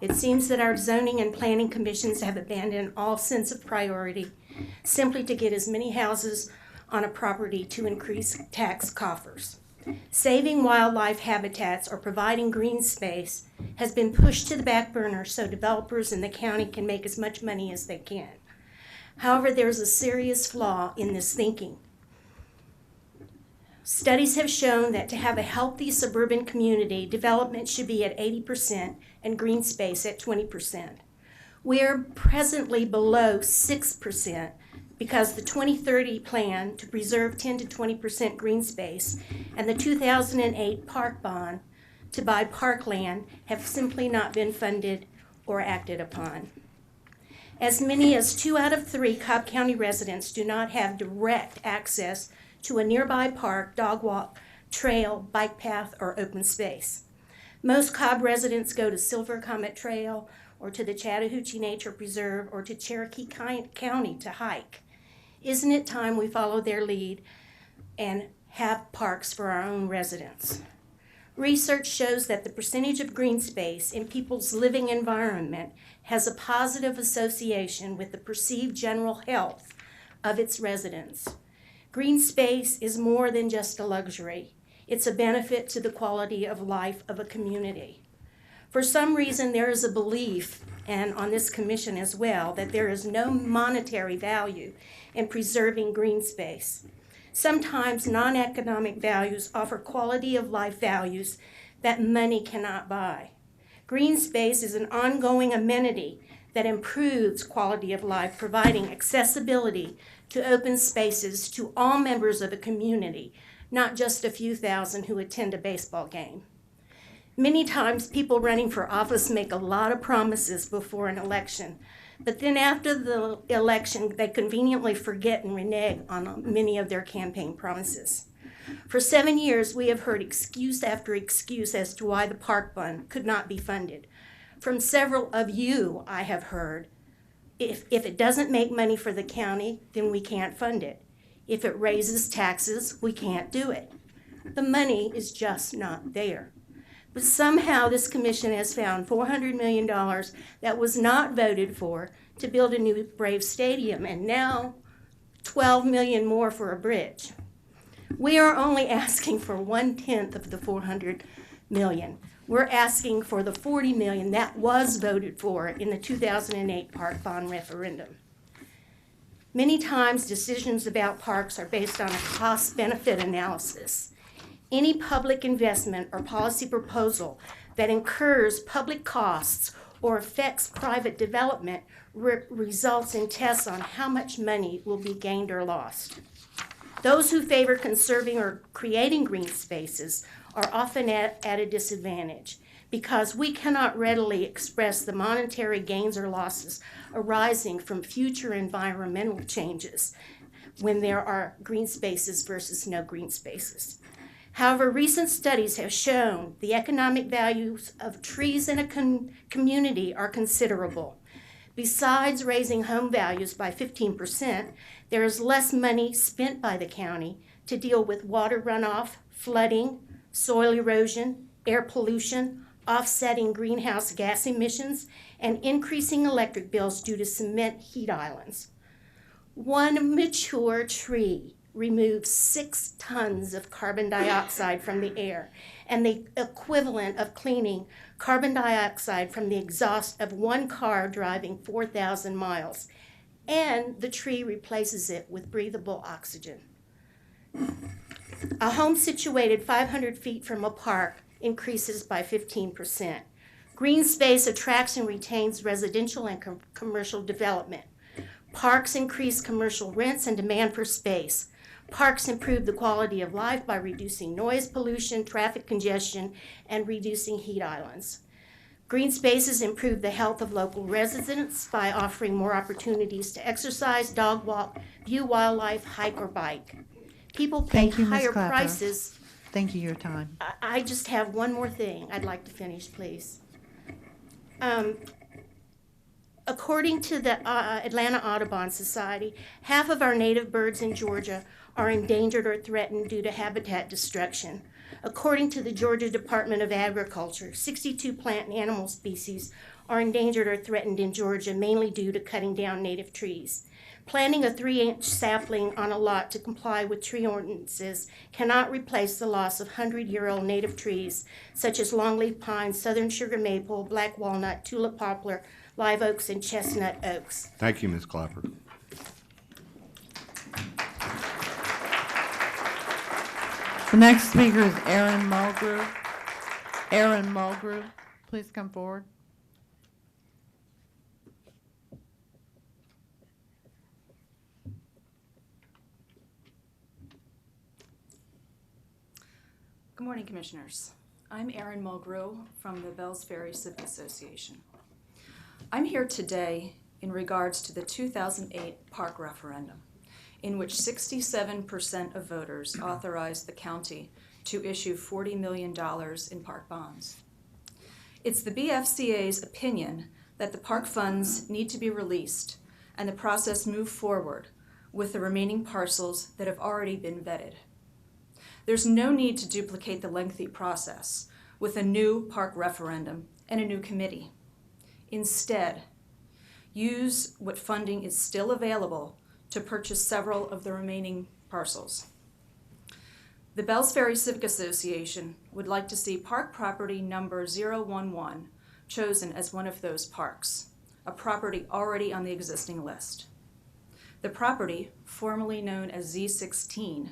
It seems that our zoning and planning commissions have abandoned all sense of priority simply to get as many houses on a property to increase tax coffers. Saving wildlife habitats or providing green space has been pushed to the back burner so developers in the county can make as much money as they can. However, there's a serious flaw in this thinking. Studies have shown that to have a healthy suburban community, development should be at 80% and green space at 20%. We are presently below 6% because the 2030 plan to preserve 10 to 20% green space and the 2008 park bond to buy parkland have simply not been funded or acted upon. As many as 2 out of 3 Cobb County residents do not have direct access to a nearby park, dog walk, trail, bike path, or open space. Most Cobb residents go to Silver Comet Trail or to the Chattahoochee Nature Preserve or to Cherokee County to hike. Isn't it time we follow their lead and have parks for our own residents? Research shows that the percentage of green space in people's living environment has a positive association with the perceived general health of its residents. Green space is more than just a luxury. It's a benefit to the quality of life of a community. For some reason, there is a belief, and on this commission as well, that there is no monetary value in preserving green space. Sometimes non-economic values offer quality of life values that money cannot buy. Green space is an ongoing amenity that improves quality of life, providing accessibility to open spaces to all members of a community, not just a few thousand who attend a baseball game. Many times people running for office make a lot of promises before an election, but then after the election, they conveniently forget and renege on many of their campaign promises. For 7 years, we have heard excuse after excuse as to why the park fund could not be funded. From several of you, I have heard, if it doesn't make money for the county, then we can't fund it. If it raises taxes, we can't do it. The money is just not there. But somehow this commission has found $400 million that was not voted for to build a new Brave Stadium, and now $12 million more for a bridge. We are only asking for 1/10 of the $400 million. We're asking for the $40 million that was voted for in the 2008 park bond referendum. Many times decisions about parks are based on a cost-benefit analysis. Any public investment or policy proposal that incurs public costs or affects private development results in tests on how much money will be gained or lost. Those who favor conserving or creating green spaces are often at a disadvantage because we cannot readily express the monetary gains or losses arising from future environmental changes when there are green spaces versus no green spaces. However, recent studies have shown the economic values of trees in a community are considerable. Besides raising home values by 15%, there is less money spent by the county to deal with water runoff, flooding, soil erosion, air pollution, offsetting greenhouse gas emissions, and increasing electric bills due to cement heat islands. One mature tree removes 6 tons of carbon dioxide from the air, and the equivalent of cleaning carbon dioxide from the exhaust of one car driving 4,000 miles, and the tree replaces it with breathable oxygen. A home situated 500 feet from a park increases by 15%. Green space attracts and retains residential and commercial development. Parks increase commercial rents and demand for space. Parks improve the quality of life by reducing noise pollution, traffic congestion, and reducing heat islands. Green spaces improve the health of local residents by offering more opportunities to exercise, dog walk, view wildlife, hike, or bike. People pay Thank you, Ms. higher Clapper. prices. Thank you, your time. I just have one more thing I'd like to finish, please. According to the Atlanta Audubon Society, half of our native birds in Georgia are endangered or threatened due to habitat destruction. According to the Georgia Department of Agriculture, 62 plant and animal species are endangered or threatened in Georgia, mainly due to cutting down native trees. Planting a 3-inch sapling on a lot to comply with tree ordinances cannot replace the loss of 100-year-old native trees such as longleaf pine, southern sugar maple, black walnut, tulip poplar, live oaks, and chestnut oaks. Thank you, Ms. Clapper. The next speaker is Aaron Mulgrew. Aaron Mulgrew, please come forward. Good morning, Commissioners. I'm Erin Mulgrew from the Bells Ferry Civic Association. I'm here today in regards to the 2008 park referendum, in which 67% of voters authorized the county to issue $40 million in park bonds. It's the BFCA's opinion that the park funds need to be released and the process move forward with the remaining parcels that have already been vetted. There's no need to duplicate the lengthy process with a new park referendum and a new committee. Instead, use what funding is still available to purchase several of the remaining parcels. The Bells Ferry Civic Association would like to see park property number 011 chosen as one of those parks, a property already on the existing list. The property, formerly known as Z16,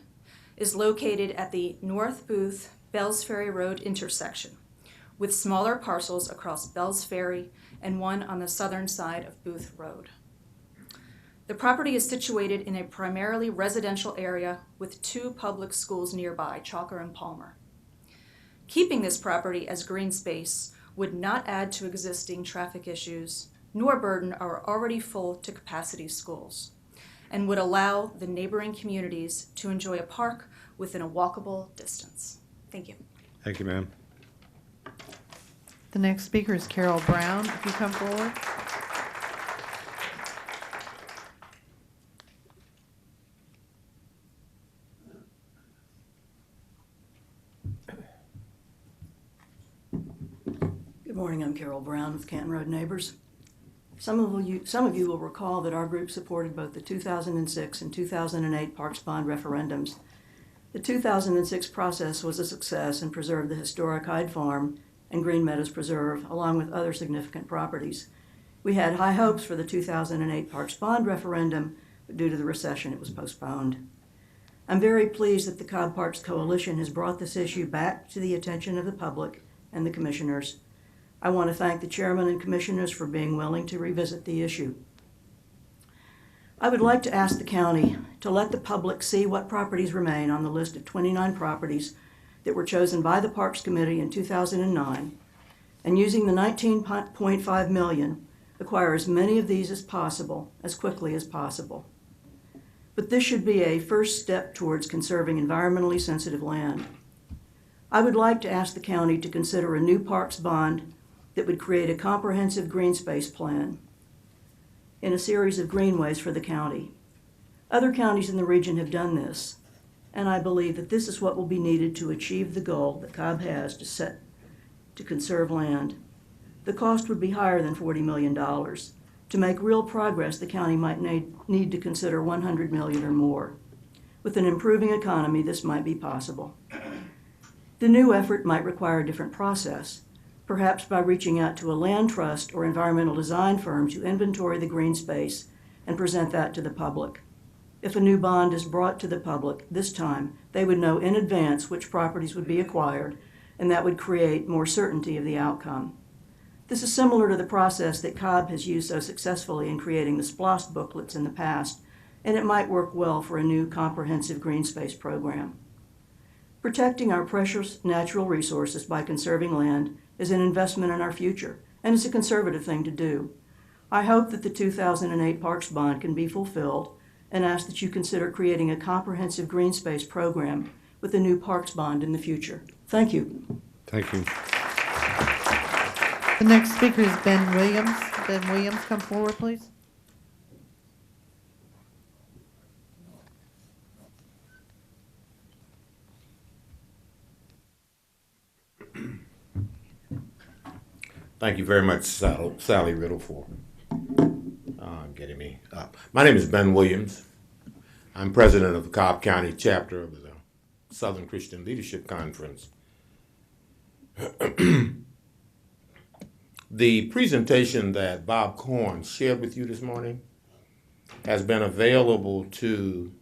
is located at the North Booth Bells Ferry Road intersection, with smaller parcels across Bells Ferry and one on the southern side of Booth Road. The property is situated in a primarily residential area with 2 public schools nearby, Chalker and Palmer. Keeping this property as green space would not add to existing traffic issues, nor burden our already full to capacity schools, and would allow the neighboring communities to enjoy a park within a walkable distance. Thank you. Thank you, ma'am. The next speaker is Carol Brown. If you come forward. Good morning, I'm Carol Brown with Canton Road Neighbors. Some of you will recall that our group supported both the 2006 and 2008 Parks Bond referendums. The 2006 process was a success and preserved the historic Hyde Farm and Green Meadows Preserve, along with other significant properties. We had high hopes for the 2008 Parks Bond referendum, but due to the recession, it was postponed. I'm very pleased that the Cobb Parks Coalition has brought this issue back to the attention of the public and the commissioners. I want to thank the chairman and commissioners for being willing to revisit the issue. I would like to ask the county to let the public see what properties remain on the list of 29 properties that were chosen by the Parks Committee in 2009, and using the $19.5 million, acquire as many of these as possible, as quickly as possible. But this should be a first step towards conserving environmentally sensitive land. I would like to ask the county to consider a new parks bond that would create a comprehensive green space plan. in a series of greenways for the county. Other counties in the region have done this, and I believe that this is what will be needed to achieve the goal that Cobb has to conserve land. The cost would be higher than $40 million. To make real progress, the county might need to consider $100 million or more. With an improving economy, this might be possible. The new effort might require a different process, perhaps by reaching out to a land trust or environmental design firm to inventory the green space and present that to the public. If a new bond is brought to the public this time, they would know in advance which properties would be acquired, and that would create more certainty of the outcome. This is similar to the process that Cobb has used so successfully in creating the SPLOST booklets in the past, and it might work well for a new comprehensive green space program. Protecting our precious natural resources by conserving land is an investment in our future, and it's a conservative thing to do. I hope that the 2008 Parks Bond can be fulfilled, and ask that you consider creating a comprehensive green space program with a new Parks Bond in the future. Thank you. Thank you. The next speaker is Ben Williams. Ben Williams, come forward, please. Thank you very much, Sally Riddle, for getting me up. My name is Ben Williams. I'm president of the Cobb County chapter of the Southern Christian Leadership Conference. The presentation that Bob Korn shared with you this morning has been available to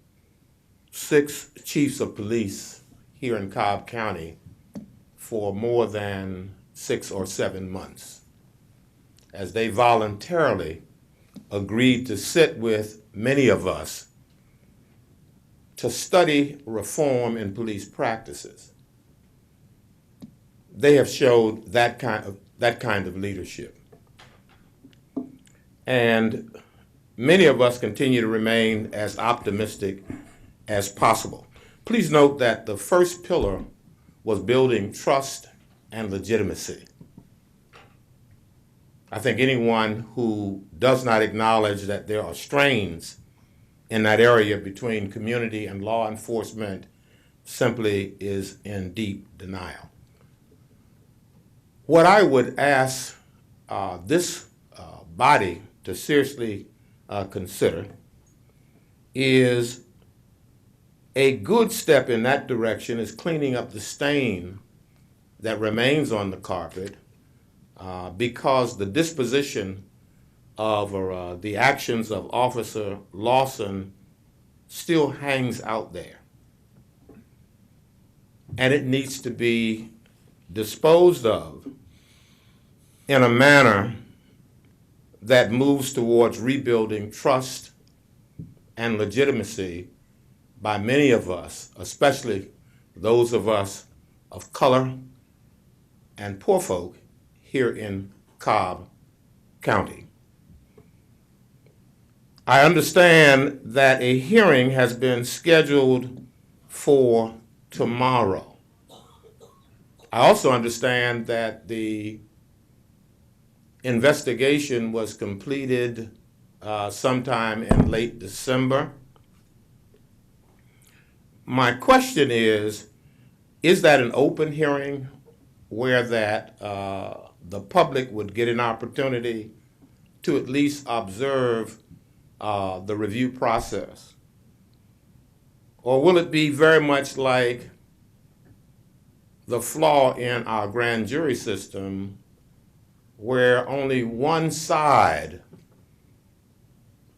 6 chiefs of police here in Cobb County for more than 6 or 7 months, as they voluntarily agreed to sit with many of us to study reform in police practices. They have showed that kind of leadership. And many of us continue to remain as optimistic as possible. Please note that the first pillar was building trust and legitimacy. I think anyone who does not acknowledge that there are strains in that area between community and law enforcement simply is in deep denial. What I would ask this body to seriously consider is a good step in that direction is cleaning up the stain that remains on the carpet because the disposition of the actions of Officer Lawson still hangs out there. And it needs to be disposed of in a manner that moves towards rebuilding trust and legitimacy by many of us, especially those of us of color and poor folk here in Cobb County. I understand that a hearing has been scheduled for tomorrow. I also understand that the investigation was completed sometime in late December. My question is that an open hearing where that the public would get an opportunity to at least observe the review process? Or will it be very much like the flaw in our grand jury system where only one side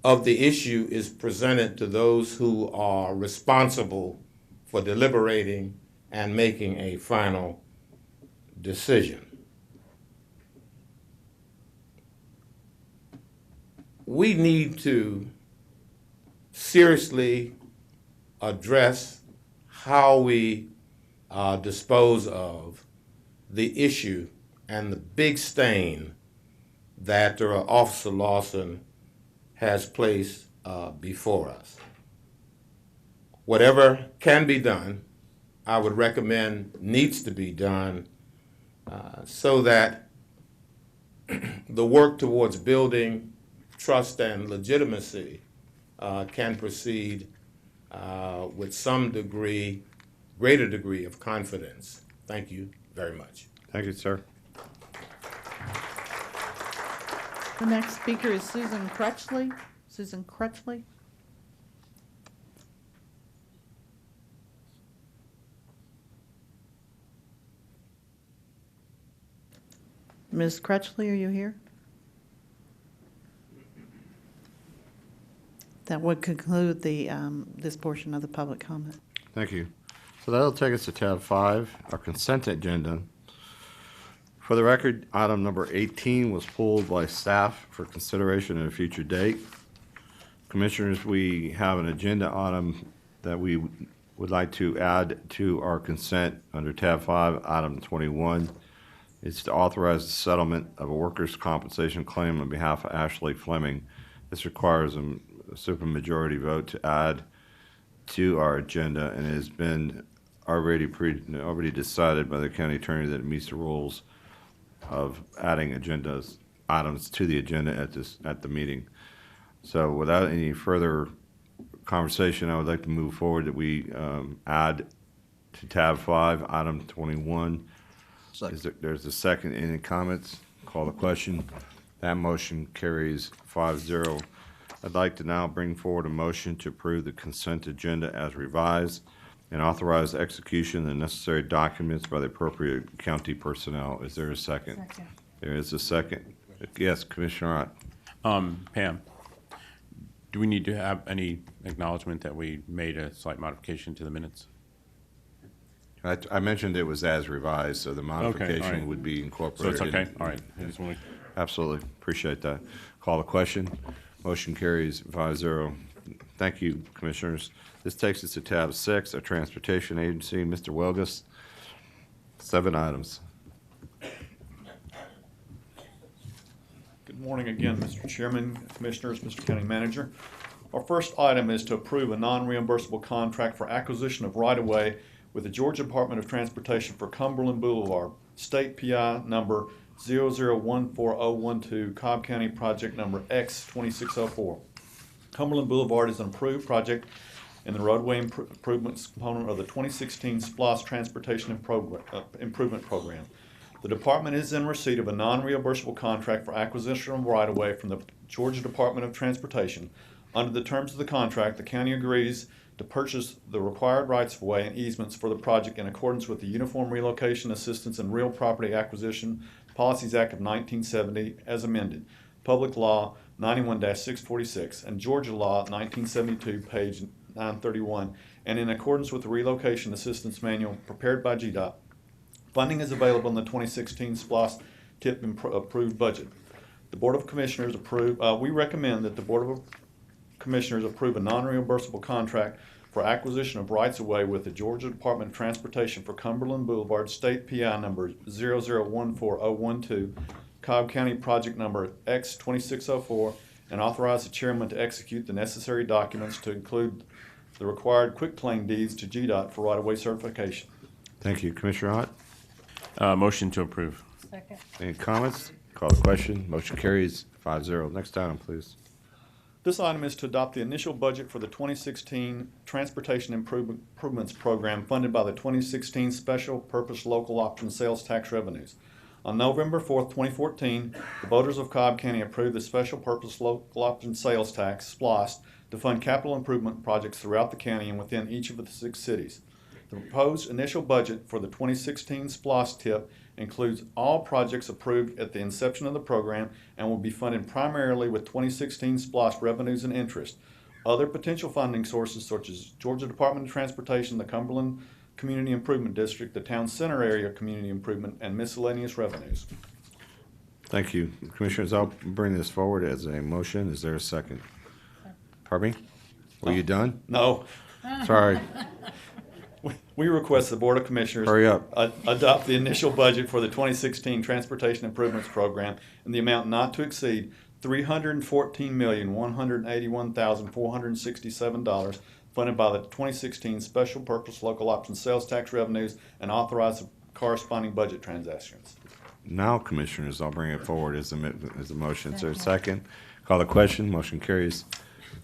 of the issue is presented to those who are responsible for deliberating and making a final decision? We need to seriously address how we dispose of the issue and the big stain that Officer Lawson has placed before us. Whatever can be done, I would recommend needs to be done so that the work towards building trust and legitimacy can proceed with some greater degree of confidence. Thank you very much. Thank you, sir. The next speaker is Susan Crutchley. Susan Crutchley. Ms. Crutchley, are you here? That would conclude the this portion of the public comment. Thank you. So that'll take us to tab 5, our consent agenda. For the record, item number 18 was pulled by staff for consideration at a future date. Commissioners, we have an agenda item that we would like to add to our consent under tab 5, item 21. It's to authorize the settlement of a workers' compensation claim on behalf of Ashley Fleming. This requires a supermajority vote to add to our agenda, and it has been already decided by the county attorney that it meets the rules of adding items to the agenda at the meeting. So without any further conversation, I would like to move forward that we add to tab 5, item 21. There's a second. Any comments? Call the question. That motion carries 5-0. I'd like to now bring forward a motion to approve the consent agenda as revised and authorize execution of the necessary documents by the appropriate county personnel. Is there a second? Second. There is a second. Yes, Commissioner Ott. Pam, do we need to have any acknowledgement that we made a slight modification to the minutes? I mentioned it was as revised, so the modification all right. would be incorporated. So it's okay? All right. I just want to... Absolutely. Appreciate that. Call the question. Motion carries 5-0. Thank you, Commissioners. This takes us to tab 6, our Transportation Agency. Mr. Welgus, 7 items. Good morning again, Mr. Chairman, Commissioners, Mr. County Manager. Our first item is to approve a non-reimbursable contract for acquisition of right-of-way with the Georgia Department of Transportation for Cumberland Boulevard, State PI number 0014-012, Cobb County project number X2604. Cumberland Boulevard is an approved project in the roadway improvements component of the 2016 SPLOST Transportation Improvement Program. The department is in receipt of a non-reimbursable contract for acquisition of right-of-way from the Georgia Department of Transportation. Under the terms of the contract, the county agrees to purchase the required rights-of-way and easements for the project in accordance with the Uniform Relocation Assistance and Real Property Acquisition Policies Act of 1970 as amended, Public Law 91-646, and Georgia Law 1972, page 931, and in accordance with the Relocation Assistance Manual prepared by GDOT. Funding is available in the 2016 SPLOST TIP approved budget. The Board of Commissioners we recommend that the Board of Commissioners approve a non-reimbursable contract for acquisition of rights-of-way with the Georgia Department of Transportation for Cumberland Boulevard, State PI number 0014-012, Cobb County project number X2604, and authorize the chairman to execute the necessary documents to include the required quitclaim deeds to GDOT for right-of-way certification. Thank you. Commissioner Ott? Motion to approve. Second. Any comments? Call the question. Motion carries 5-0. Next item, please. This item is to adopt the initial budget for the 2016 Transportation Improvements Program funded by the 2016 Special Purpose Local Option Sales Tax Revenues. On November 4th, 2014, the voters of Cobb County approved the Special Purpose Local Option Sales Tax, SPLOST, to fund capital improvement projects throughout the county and within each of the 6 cities. The proposed initial budget for the 2016 SPLOST TIP includes all projects approved at the inception of the program and will be funded primarily with 2016 SPLOST revenues and interest. Other potential funding sources such as Georgia Department of Transportation, the Cumberland Community Improvement District, the Town Center Area Community Improvement, and miscellaneous revenues. Thank you. Commissioners, I'll bring this forward as a motion. Is there a second? Pardon me? Were you done? No. Sorry. We request the Board of Commissioners Hurry up. Adopt the initial budget for the 2016 Transportation Improvements Program in the amount not to exceed $314,181,467 funded by the 2016 Special Purpose Local Option Sales Tax Revenues and authorize the corresponding budget transactions. Now, Commissioners, I'll bring it forward as a motion. Is there a second? Call the question. Motion carries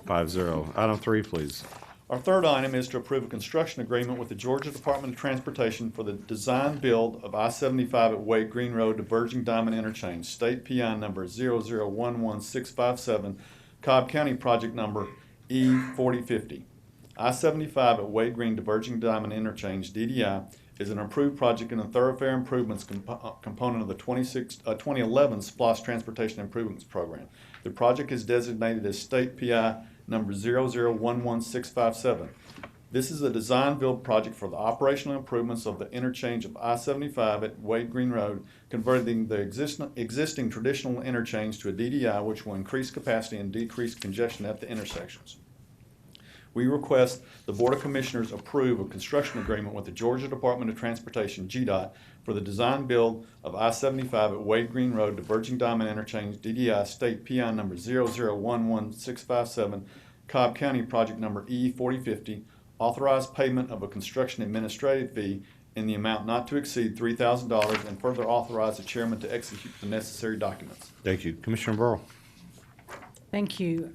5-0. Item 3, please. Our third item is to approve a construction agreement with the Georgia Department of Transportation for the design build of I-75 at Wade Green Road to Virgin Diamond Interchange, state PI number 0011657, Cobb County project number E4050. I-75 at Wade Green to Virgin Diamond Interchange, DDI, is an approved project in the thoroughfare improvements component of the 2011 SPLOST Transportation Improvements Program. The project is designated as state PI number 0011657. This is a design build project for the operational improvements of the interchange of I-75 at Wade Green Road, converting the existing traditional interchange to a DDI, which will increase capacity and decrease congestion at the intersections. We request the Board of Commissioners approve a construction agreement with the Georgia Department of Transportation, GDOT, for the design build of I-75 at Wade Green Road to Virgin Diamond Interchange, DDI, state PI number 0011657, Cobb County project number E4050, authorized payment of a construction administrative fee in the amount not to exceed $3,000, and further authorize the chairman to execute the necessary documents. Thank you. Commissioner Burrow. Thank you.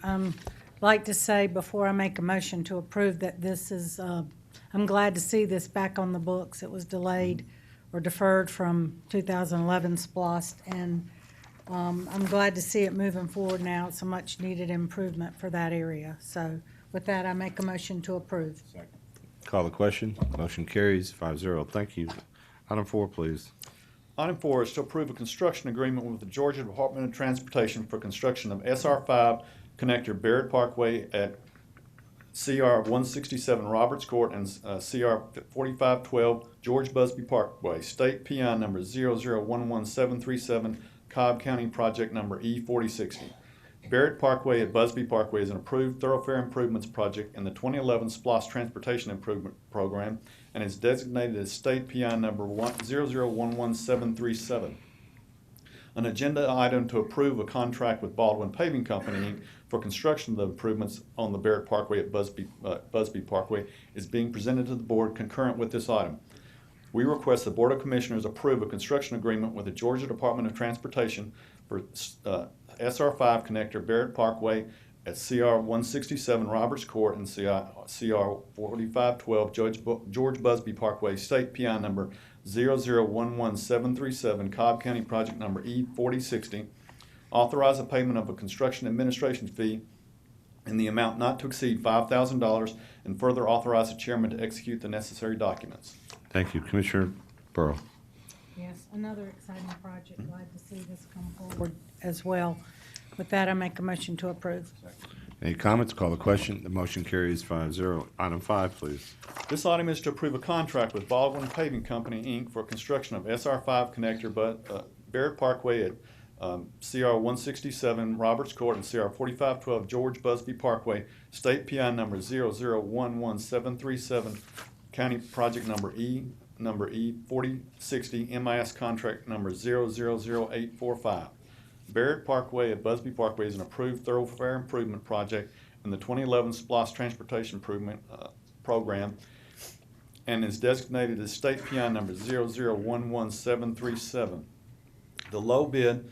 Like to say before I make a motion to approve that this is, I'm glad to see this back on the books. It was delayed or deferred from 2011 SPLOST, and I'm glad to see it moving forward now. It's a much needed improvement for that area. So with that, I make a motion to approve. Call the question. Motion carries 5-0. Thank you. Item 4, please. Item 4 is to approve a construction agreement with the Georgia Department of Transportation for construction of SR5 connector Barrett Parkway at CR 167 Roberts Court and CR 4512 George Busby Parkway, state PI number 0011737, Cobb County project number E4060. Barrett Parkway at Busby Parkway is an approved thoroughfare improvements project in the 2011 SPLOST Transportation Improvement Program and is designated as state PI number 0011737. An agenda item to approve a contract with Baldwin Paving Company, Inc. for construction of the improvements on the Barrett Parkway at Busby Parkway is being presented to the board concurrent with this item. We request the Board of Commissioners approve a construction agreement with the Georgia Department of Transportation for SR5 connector Barrett Parkway at CR 167 Roberts Court and CR 4512 George Busby Parkway, state PI number 0011737, Cobb County project number E4060. Authorize the payment of a construction administration fee in the amount not to exceed $5,000, and further authorize the chairman to execute the necessary documents. Thank you. Commissioner Burrow. Yes, another exciting project. Glad to see this come forward as well. With that, I make a motion to approve. Any comments? Call the question. The motion carries 5-0. Item 5, please. This item is to approve a contract with Baldwin Paving Company, Inc. for construction of SR5 connector Barrett Parkway at CR 167 Roberts Court and CR 4512 George Busby Parkway, state PI number 0011737, county project number E4060, MIS contract number 000845. Barrett Parkway at Busby Parkway is an approved thoroughfare improvement project in the 2011 SPLOST Transportation Improvement Program and is designated as state PI number 0011737. The low bid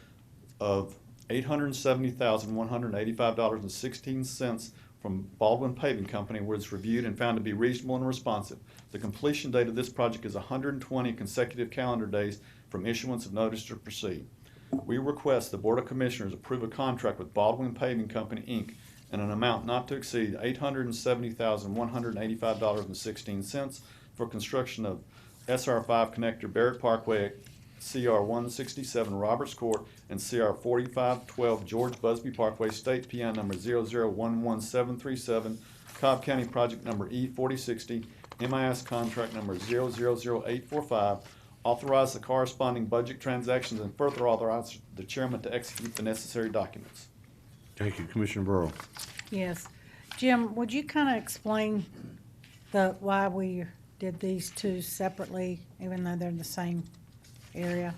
of $870,185.16 from Baldwin Paving Company was reviewed and found to be reasonable and responsive. The completion date of this project is 120 consecutive calendar days from issuance of notice to proceed. We request the Board of Commissioners approve a contract with Baldwin Paving Company, Inc. in an amount not to exceed $870,185.16 for construction of SR5 connector Barrett Parkway at CR 167 Roberts Court and CR 4512 George Busby Parkway, state PI number 0011737, Cobb County project number E4060, MIS contract number 000845. Authorize the corresponding budget transactions and further authorize the chairman to execute the necessary documents. Thank you. Commissioner Burrow. Yes. Jim, would you kind of explain why we did these two separately, even though they're in the same area?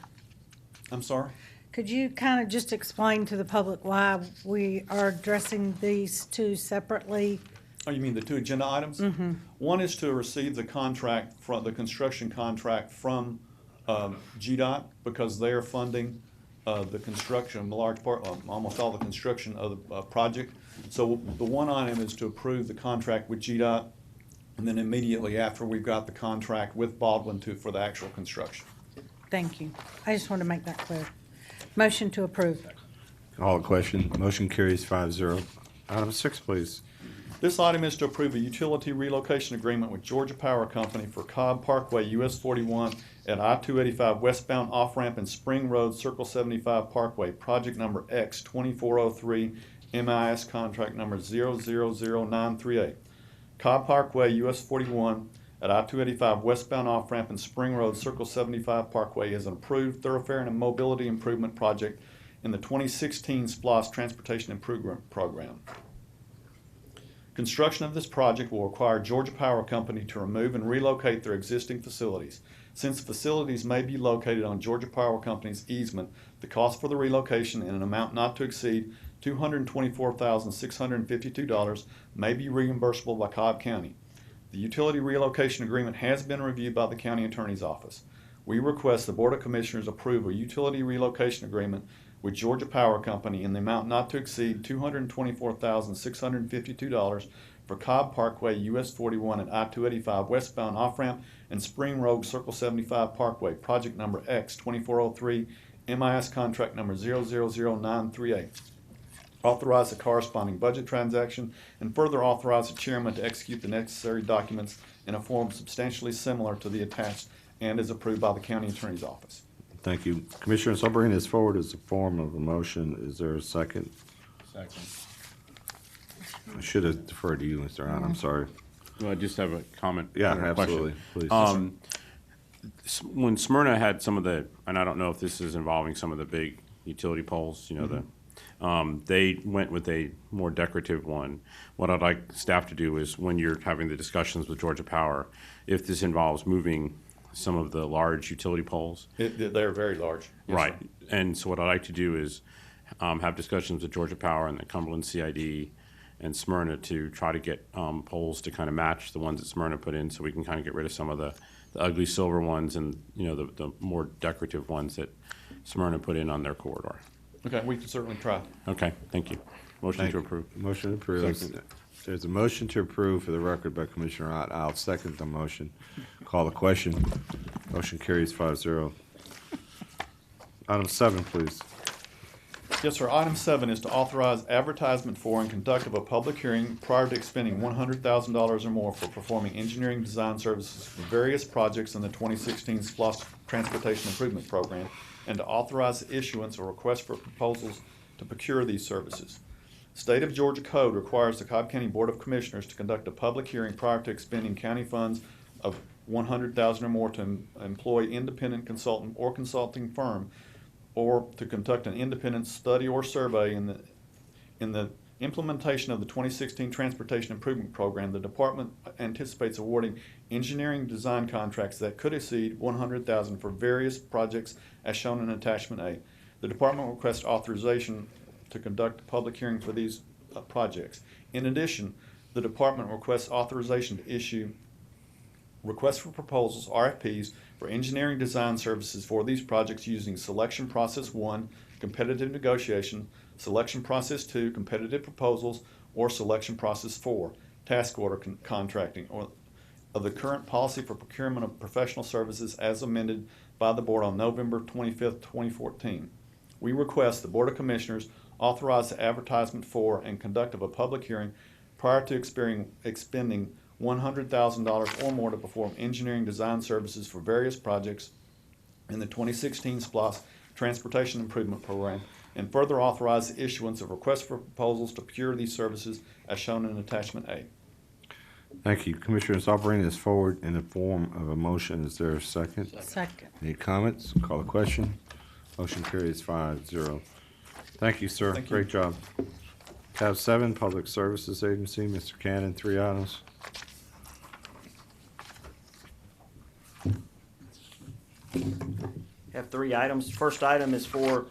I'm sorry? Could you kind of just explain to the public why we are addressing these two separately? Oh, you mean the two agenda items? Mm-hmm. One is to receive the contract from the construction contract from GDOT because they are funding the construction, a large part, almost all the construction of the project. So the one item is to approve the contract with GDOT, and then immediately after, we've got the contract with Baldwin for the actual construction. Thank you. I just wanted to make that clear. Motion to approve. Call the question. Motion carries 5-0. Item 6, please. This item is to approve a utility relocation agreement with Georgia Power Company for Cobb Parkway US 41 at I-285 westbound off-ramp and Spring Road Circle 75 Parkway, project number X 2403, MIS contract number 000938. Cobb Parkway US 41 at I-285 westbound off-ramp and Spring Road Circle 75 Parkway is an approved thoroughfare and mobility improvement project in the 2016 SPLOST Transportation Improvement Program. Construction of this project will require Georgia Power Company to remove and relocate their existing facilities. Since facilities may be located on Georgia Power Company's easement, the cost for the relocation in an amount not to exceed $224,652 may be reimbursable by Cobb County. The utility relocation agreement has been reviewed by the County Attorney's Office. We request the Board of Commissioners approve a utility relocation agreement with Georgia Power Company in the amount not to exceed $224,652 for Cobb Parkway US 41 at I-285 westbound off-ramp and Spring Road Circle 75 Parkway, project number X 2403, MIS contract number 000938. Authorize the corresponding budget transaction and further authorize the chairman to execute the necessary documents in a form substantially similar to the attached and is approved by the County Attorney's Office. Thank you. Commissioners, I'll bring this forward as a form of a motion. Is there a second? Second. I should have deferred to you, Mr. Allen. I'm sorry. Well, I just have a comment. Yeah, or a question. absolutely. Please. When Smyrna had some of the, and I don't know if this is involving some of the big utility poles, they went with a more decorative one. What I'd like staff to do is, when you're having the discussions with Georgia Power, if this involves moving some of the large utility poles. They're very large. Yes, right. sir. And so what I'd like to do is have discussions with Georgia Power and the Cumberland CID and Smyrna to try to get poles to kind of match the ones that Smyrna put in, so we can kind of get rid of some of the ugly silver ones and the more decorative ones that Smyrna put in on their corridor. Okay, we can certainly try. Okay, thank you. Motion to approve. Motion to approve. Second. There's a motion to approve for the record by Commissioner Ott. I'll second the motion. Call the question. Motion carries 5-0. Item 7, please. Yes, sir. Item 7 is to authorize advertisement for and conduct of a public hearing prior to expending $100,000 or more for performing engineering design services for various projects in the 2016 SPLOST Transportation Improvement Program, and to authorize the issuance or request for proposals to procure these services. State of Georgia Code requires the Cobb County Board of Commissioners to conduct a public hearing prior to expending county funds of $100,000 or more to employ independent consultant or consulting firm, or to conduct an independent study or survey in the implementation of the 2016 Transportation Improvement Program. The department anticipates awarding engineering design contracts that could exceed $100,000 for various projects as shown in Attachment A. The department requests authorization to conduct a public hearing for these projects. In addition, the department requests authorization to issue requests for proposals, RFPs, for engineering design services for these projects using Selection Process 1, Competitive Negotiation, Selection Process 2, Competitive Proposals, or Selection Process 4, Task Order Contracting, or of the current policy for procurement of professional services as amended by the Board on November 25th, 2014. We request the Board of Commissioners authorize the advertisement for and conduct of a public hearing prior to expending $100,000 or more to perform engineering design services for various projects in the 2016 SPLOST Transportation Improvement Program, and further authorize the issuance of requests for proposals to procure these services as shown in Attachment A. Thank you. Commissioners, I'll bring this forward in the form of a motion. Is there a second? Second. Any comments? Call the question. Motion carries 5-0. Thank you, sir. Thank you. Great job. Tab 7, Public Services Agency. Mr. Cannon, 3 items. Have 3 items. First item is for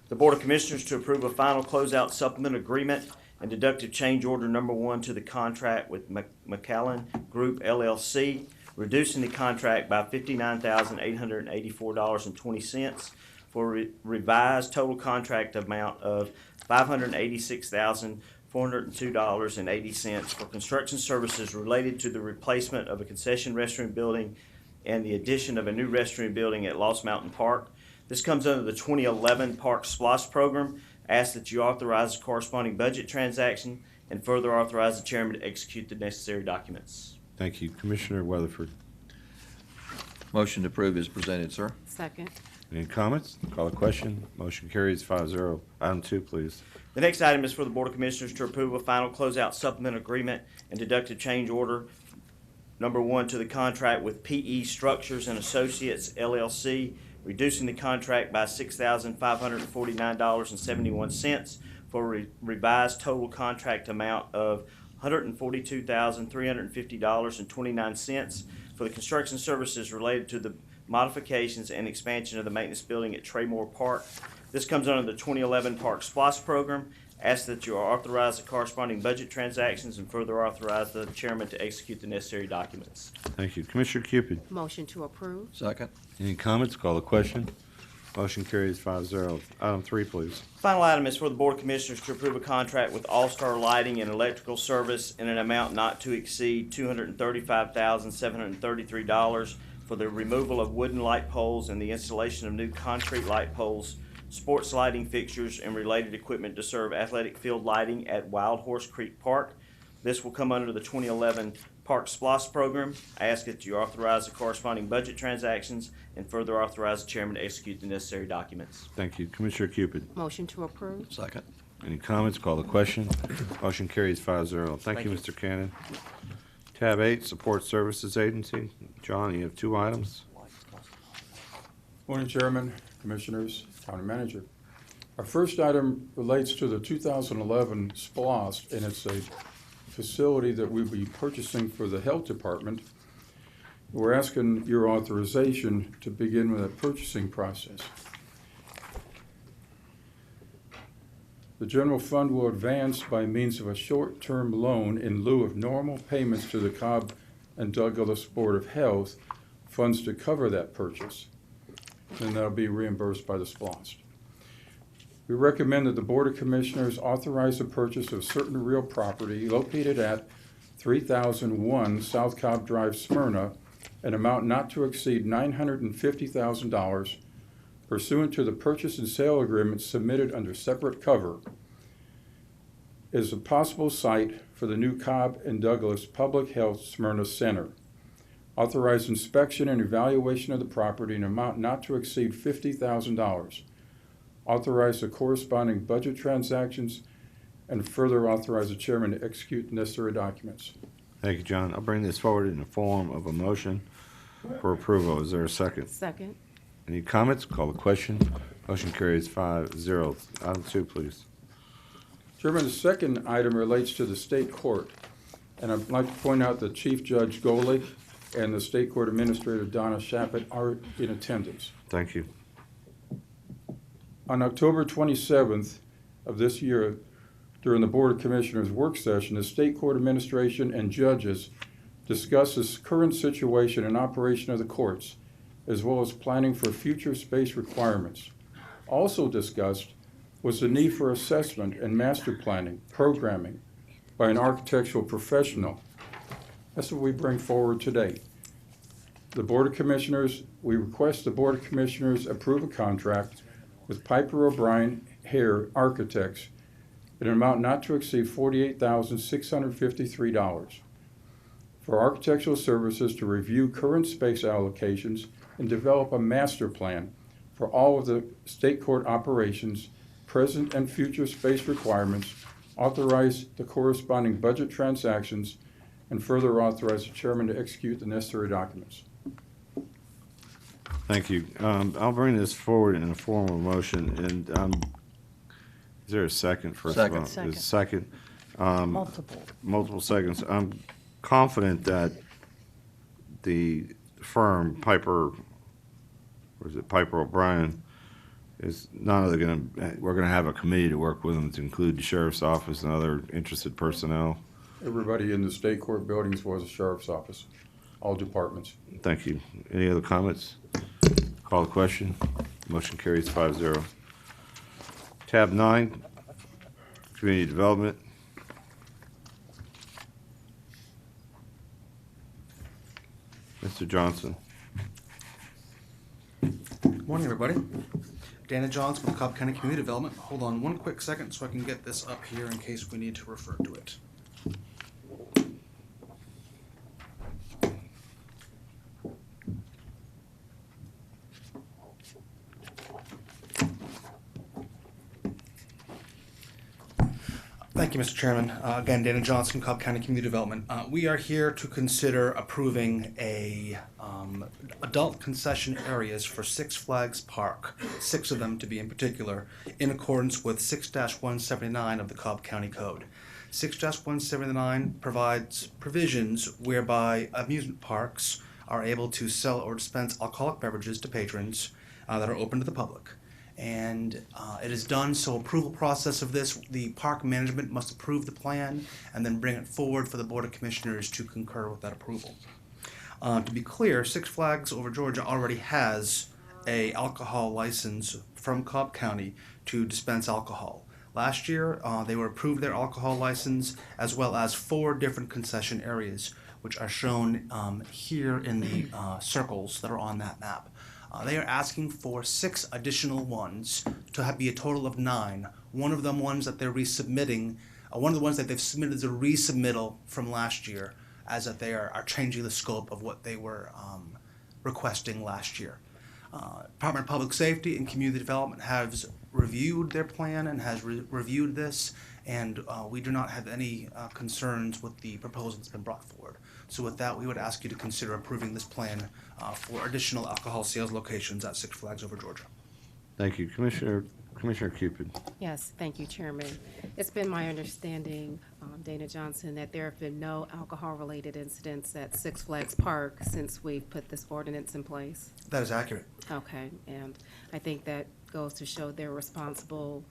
the Board of Commissioners to approve a final closeout supplement agreement and deductive change order number 1 to the contract with McAllen Group LLC, reducing the contract by $59,884.20 for a revised total contract amount of $586,402.80 for construction services related to the replacement of a concession restroom building and the addition of a new restroom building at Lost Mountain Park. This comes under the 2011 Park SPLOST program. I ask that you authorize the corresponding budget transaction and further authorize the chairman to execute the necessary documents. Thank you. Commissioner Weatherford. Motion to approve is presented, sir. Second. Any comments? Call the question. Motion carries 5-0. Item 2, please. The next item is for the Board of Commissioners to approve a final closeout supplement agreement and deductive change order number 1 to the contract with PE Structures and Associates LLC, reducing the contract by $6,549.71 for a revised total contract amount of $142,350.29 for the construction services related to the modifications and expansion of the maintenance building at Traymore Park. This comes under the 2011 Park SPLOST program. Ask that you authorize the corresponding budget transactions and further authorize the chairman to execute the necessary documents. Thank you. Commissioner Cupid. Motion to approve. Second. Any comments? Call the question. Motion carries 5-0. Item 3, please. Final item is for the Board of Commissioners to approve a contract with All Star Lighting and Electrical Service in an amount not to exceed $235,733 for the removal of wooden light poles and the installation of new concrete light poles, sports lighting fixtures, and related equipment to serve athletic field lighting at Wild Horse Creek Park. This will come under the 2011 Park SPLOST program. I ask that you authorize the corresponding budget transactions and further authorize the chairman to execute the necessary documents. Thank you. Commissioner Cupid. Motion to approve. Second. Any comments? Call the question. Motion carries 5-0. Thank you, Mr. Cannon. Tab 8, Support Services Agency. John, you have 2 items. Morning, Chairman, Commissioners, County Manager. Our first item relates to the 2011 SPLOST, and it's a facility that we'll be purchasing for the Health Department. We're asking your authorization to begin with the purchasing process. The general fund will advance by means of a short-term loan in lieu of normal payments to the Cobb and Douglas Board of Health funds to cover that purchase, and that'll be reimbursed by the SPLOST. We recommend that the Board of Commissioners authorize the purchase of certain real property located at 3001 South Cobb Drive, Smyrna, an amount not to exceed $950,000 pursuant to the purchase and sale agreement submitted under separate cover, is a possible site for the new Cobb and Douglas Public Health Smyrna Center. Authorize inspection and evaluation of the property in an amount not to exceed $50,000. Authorize the corresponding budget transactions and further authorize the chairman to execute the necessary documents. Thank you, John. I'll bring this forward in the form of a motion for approval. Is there a second? Second. Any comments? Call the question. Motion carries 5-0. Item 2, please. Chairman, the second item relates to the state court, and I'd like to point out that Chief Judge Goley and the State Court Administrator Donna Shappett are in attendance. Thank you. On October 27th of this year, during the Board of Commissioners work session, the State Court Administration and judges discussed the current situation and operation of the courts, as well as planning for future space requirements. Also discussed was the need for assessment and master planning, programming by an architectural professional. That's what we bring forward today. The Board of Commissioners, we request the Board of Commissioners approve a contract with Piper O'Brien Hare Architects in an amount not to exceed $48,653 for architectural services to review current space allocations and develop a master plan for all of the state court operations, present and future space requirements, authorize the corresponding budget transactions, and further authorize the chairman to execute the necessary documents. Thank you. I'll bring this forward in a form of motion, and is there a second first of all? Second. There's a second. Multiple. Multiple seconds. I'm confident that the firm Piper, or is it Piper O'Brien, is not only we're gonna have a committee to work with them to include the sheriff's office and other interested personnel. Everybody in the state court buildings was the sheriff's office, all departments. Thank you. Any other comments? Call the question. Motion carries 5-0. Tab 9, Community Development. Mr. Johnson. Good morning, everybody. Dana Johnson with Cobb County Community Development. Hold on one quick second so I can get this up here in case we need to refer to it. Thank you, Mr. Chairman. Again, Dana Johnson, Cobb County Community Development. We are here to consider approving a adult concession areas for Six Flags Park, 6 of them to be in particular, in accordance with 6-179 of the Cobb County Code. 6-179 provides provisions whereby amusement parks are able to sell or dispense alcoholic beverages to patrons that are open to the public. And it is done, so approval process of this, the park management must approve the plan and then bring it forward for the Board of Commissioners to concur with that approval. To be clear, Six Flags Over Georgia already has a alcohol license from Cobb County to dispense alcohol. Last year, they were approved their alcohol license as well as 4 different concession areas, which are shown here in the circles that are on that map. They are asking for 6 additional ones to be a total of 9. One of them ones that they're resubmitting, one of the ones that they've submitted is a resubmittal from last year, as that they are changing the scope of what they were requesting last year. Department of Public Safety and Community Development has reviewed their plan and has reviewed this, and we do not have any concerns with the proposal that's been brought forward. So with that, we would ask you to consider approving this plan for additional alcohol sales locations at Six Flags Over Georgia. Thank you. Commissioner Cupid. Yes, thank you, Chairman. It's been my understanding, Dana Johnson, that there have been no alcohol-related incidents at Six Flags Park since we've put this ordinance in place. That is accurate. Okay, and I think that goes to show their responsible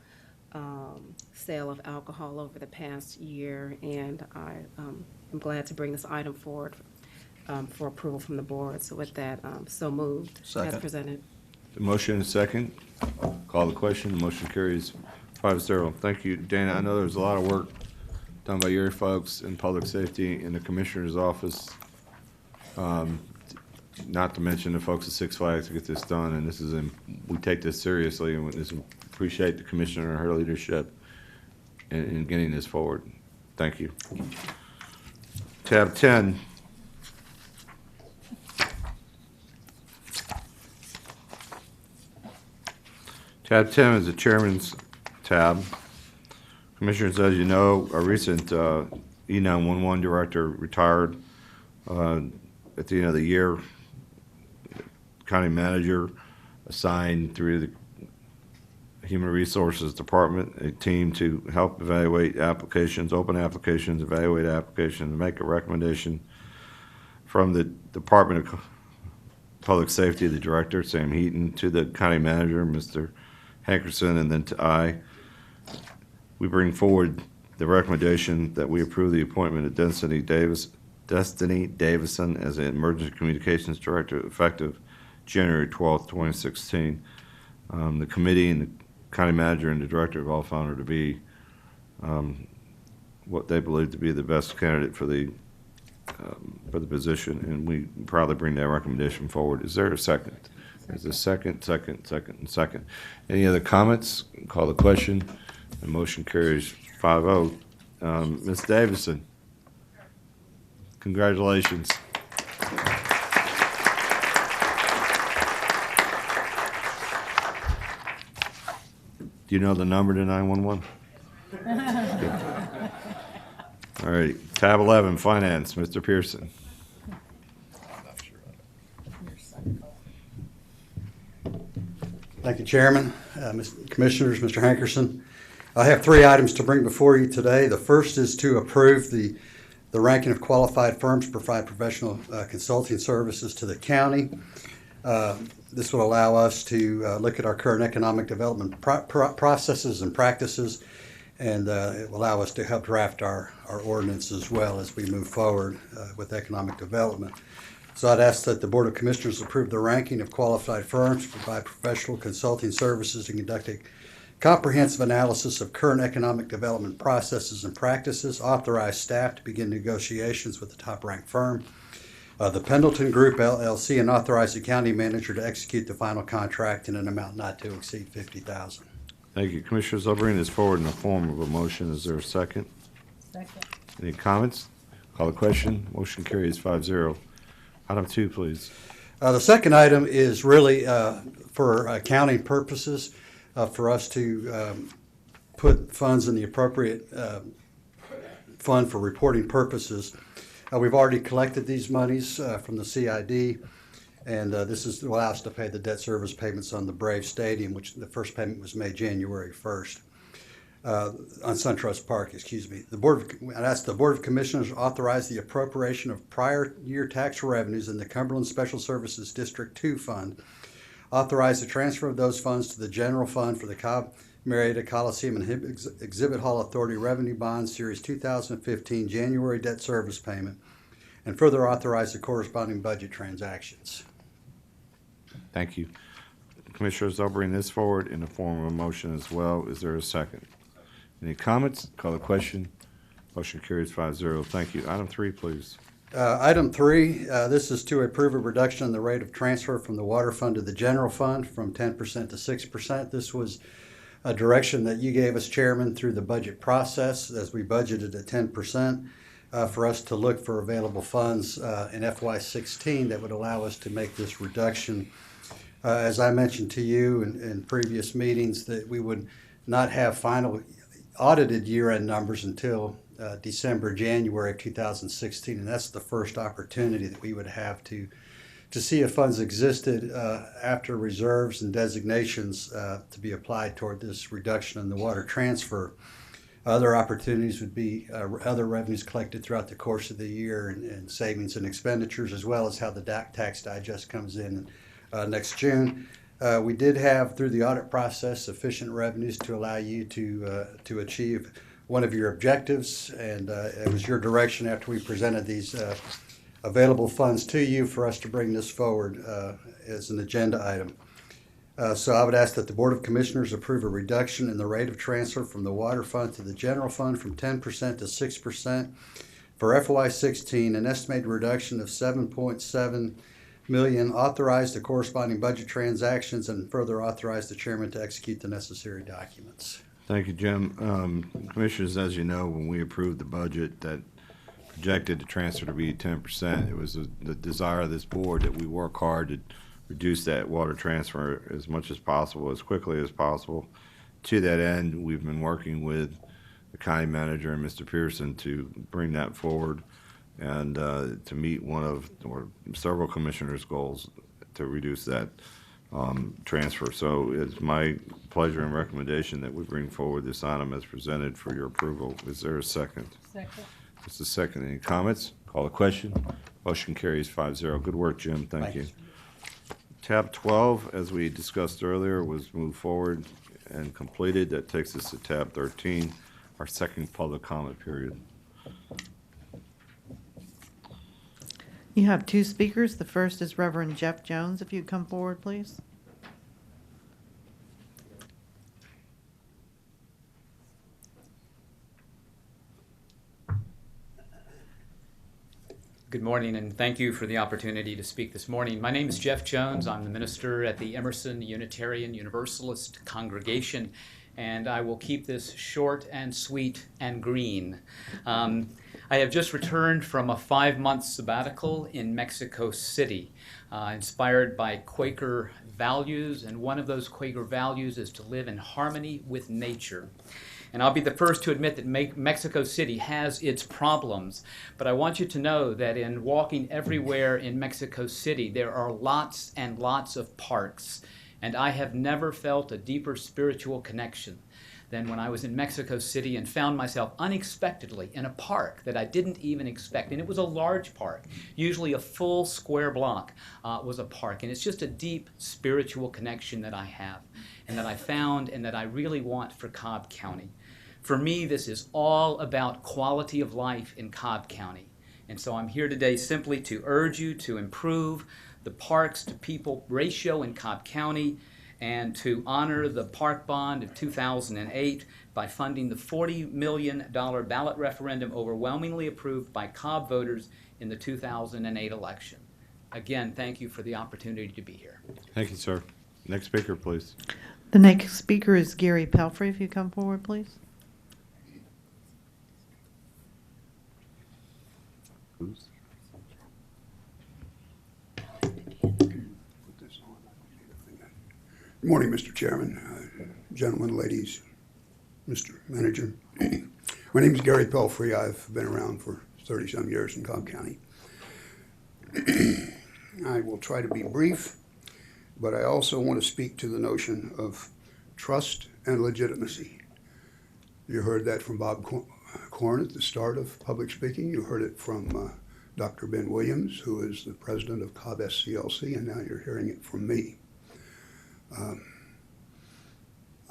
sale of alcohol over the past year, and I'm glad to bring this item forward for approval from the board. So with that, so moved as presented. The motion and second. Call the question. The motion carries 5-0. Thank you, Dana. I know there's a lot of work done by your folks in public safety in the commissioner's office. Not to mention the folks at Six Flags to get this done, and this is we take this seriously, and appreciate the commissioner and her leadership in getting this forward. Thank you. Tab 10. Tab 10 is the chairman's tab. Commissioners, as you know, a recent E911 director retired at the end of the year. County manager assigned through the Human Resources Department a team to help evaluate applications, open applications, evaluate applications, and make a recommendation from the Department of Public Safety, the director, Sam Heaton, to the county manager, Mr. Hankerson, and then to I. We bring forward the recommendation that we approve the appointment of Destiny Davison as an Emergency Communications Director effective January 12th, 2016. The committee and the county manager and the director have all found her to be what they believe to be the best candidate for the position, and we proudly bring that recommendation forward. Is there a second? There's a second. Any other comments? Call the question. The motion carries 5-0. Ms. Davison, congratulations. Do you know the number to 911? All right, tab 11, Finance, Mr. Pearson. Thank you, Chairman, Commissioners, Mr. Hankerson. I have 3 items to bring before you today. The first is to approve the ranking of qualified firms to provide professional consulting services to the county. This will allow us to look at our current economic development processes and practices, and it will allow us to help draft our ordinance as well as we move forward with economic development. So I'd ask that the Board of Commissioners approve the ranking of qualified firms to provide professional consulting services to conduct a comprehensive analysis of current economic development processes and practices, authorize staff to begin negotiations with the top-ranked firm, the Pendleton Group LLC, and authorize the county manager to execute the final contract in an amount not to exceed $50,000. Thank you. Commissioners, I'll bring this forward in the form of a motion. Is there a second? Second. Any comments? Call the question. Motion carries 5-0. Item 2, please. The second item is really for accounting purposes, for us to put funds in the appropriate fund for reporting purposes. We've already collected these monies from the CID, and this is to allow us to pay the debt service payments on the Brave Stadium, which the first payment was made January 1st. On SunTrust Park, excuse me. I'd ask the Board of Commissioners authorize the appropriation of prior year tax revenues in the Cumberland Special Services District 2 Fund. Authorize the transfer of those funds to the general fund for the Cobb Marietta Coliseum and Exhibit Hall Authority Revenue Bond Series 2015 January debt service payment, and further authorize the corresponding budget transactions. Thank you. Commissioners, I'll bring this forward in the form of a motion as well. Is there a second? Any comments? Call the question. Motion carries 5-0. Thank you. Item 3, please. Item 3, this is to approve a reduction in the rate of transfer from the water fund to the general fund from 10% to 6%. This was a direction that you gave us, Chairman, through the budget process as we budgeted at 10% for us to look for available funds in FY16 that would allow us to make this reduction. As I mentioned to you in previous meetings, that we would not have final audited year-end numbers until December, January of 2016, and that's the first opportunity that we would have to see if funds existed after reserves and designations to be applied toward this reduction in the water transfer. Other opportunities would be other revenues collected throughout the course of the year and savings and expenditures, as well as how the tax digest comes in next June. We did have, through the audit process, sufficient revenues to allow you to achieve one of your objectives, and it was your direction after we presented these available funds to you for us to bring this forward as an agenda item. So I would ask that the Board of Commissioners approve a reduction in the rate of transfer from the water fund to the general fund from 10% to 6% for FY16, an estimated reduction of $7.7 million, authorize the corresponding budget transactions, and further authorize the chairman to execute the necessary documents. Thank you, Jim. Commissioners, as you know, when we approved the budget that projected the transfer to be 10%, it was the desire of this board that we work hard to reduce that water transfer as much as possible, as quickly as possible. To that end, we've been working with the county manager and Mr. Pearson to bring that forward and to meet one of or several commissioners' goals to reduce that transfer. So it's my pleasure and recommendation that we bring forward this item as presented for your approval. Is there a second? Second. Just a second. Any comments? Call the question. Motion carries 5-0. Good work, Jim. Thank you. Tab 12, as we discussed earlier, was moved forward and completed. That takes us to tab 13, our second public comment period. You have two speakers. The first is Reverend Jeff Jones. If you'd come forward, please. Good morning, and thank you for the opportunity to speak this morning. My name is Jeff Jones. I'm the minister at the Emerson Unitarian Universalist Congregation, and I will keep this short and sweet and green. I have just returned from a 5-month sabbatical in Mexico City, inspired by Quaker values, and one of those Quaker values is to live in harmony with nature. And I'll be the first to admit that Mexico City has its problems, but I want you to know that in walking everywhere in Mexico City, there are lots and lots of parks, and I have never felt a deeper spiritual connection than when I was in Mexico City and found myself unexpectedly in a park that I didn't even expect. And it was a large park. Usually a full square block was a park. And it's just a deep spiritual connection that I have and that I found and that I really want for Cobb County. For me, this is all about quality of life in Cobb County. And so I'm here today simply to urge you to improve the parks to people ratio in Cobb County and to honor the park bond of 2008 by funding the $40 million ballot referendum overwhelmingly approved by Cobb voters in the 2008 election. Again, thank you for the opportunity to be here. Thank you, sir. Next speaker, please. The next speaker is Gary Pelfrey. If you come forward, please. Good morning, Mr. Chairman, gentlemen, ladies, Mr. Manager. My name is Gary Pelfrey. I've been around for 30-some years in Cobb County. I will try to be brief, but I also want to speak to the notion of trust and legitimacy. You heard that from Bob Korn at the start of public speaking. You heard it from Dr. Ben Williams, who is the president of Cobb SCLC, and now you're hearing it from me.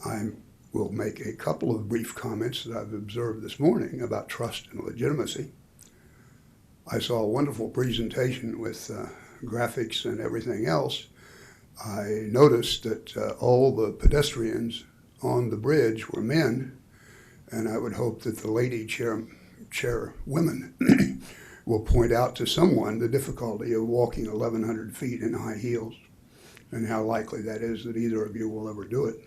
I will make a couple of brief comments that I've observed this morning about trust and legitimacy. I saw a wonderful presentation with graphics and everything else. I noticed that all the pedestrians on the bridge were men, and I would hope that the lady chairwomen will point out to someone the difficulty of walking 1,100 feet in high heels and how likely that is that either of you will ever do it.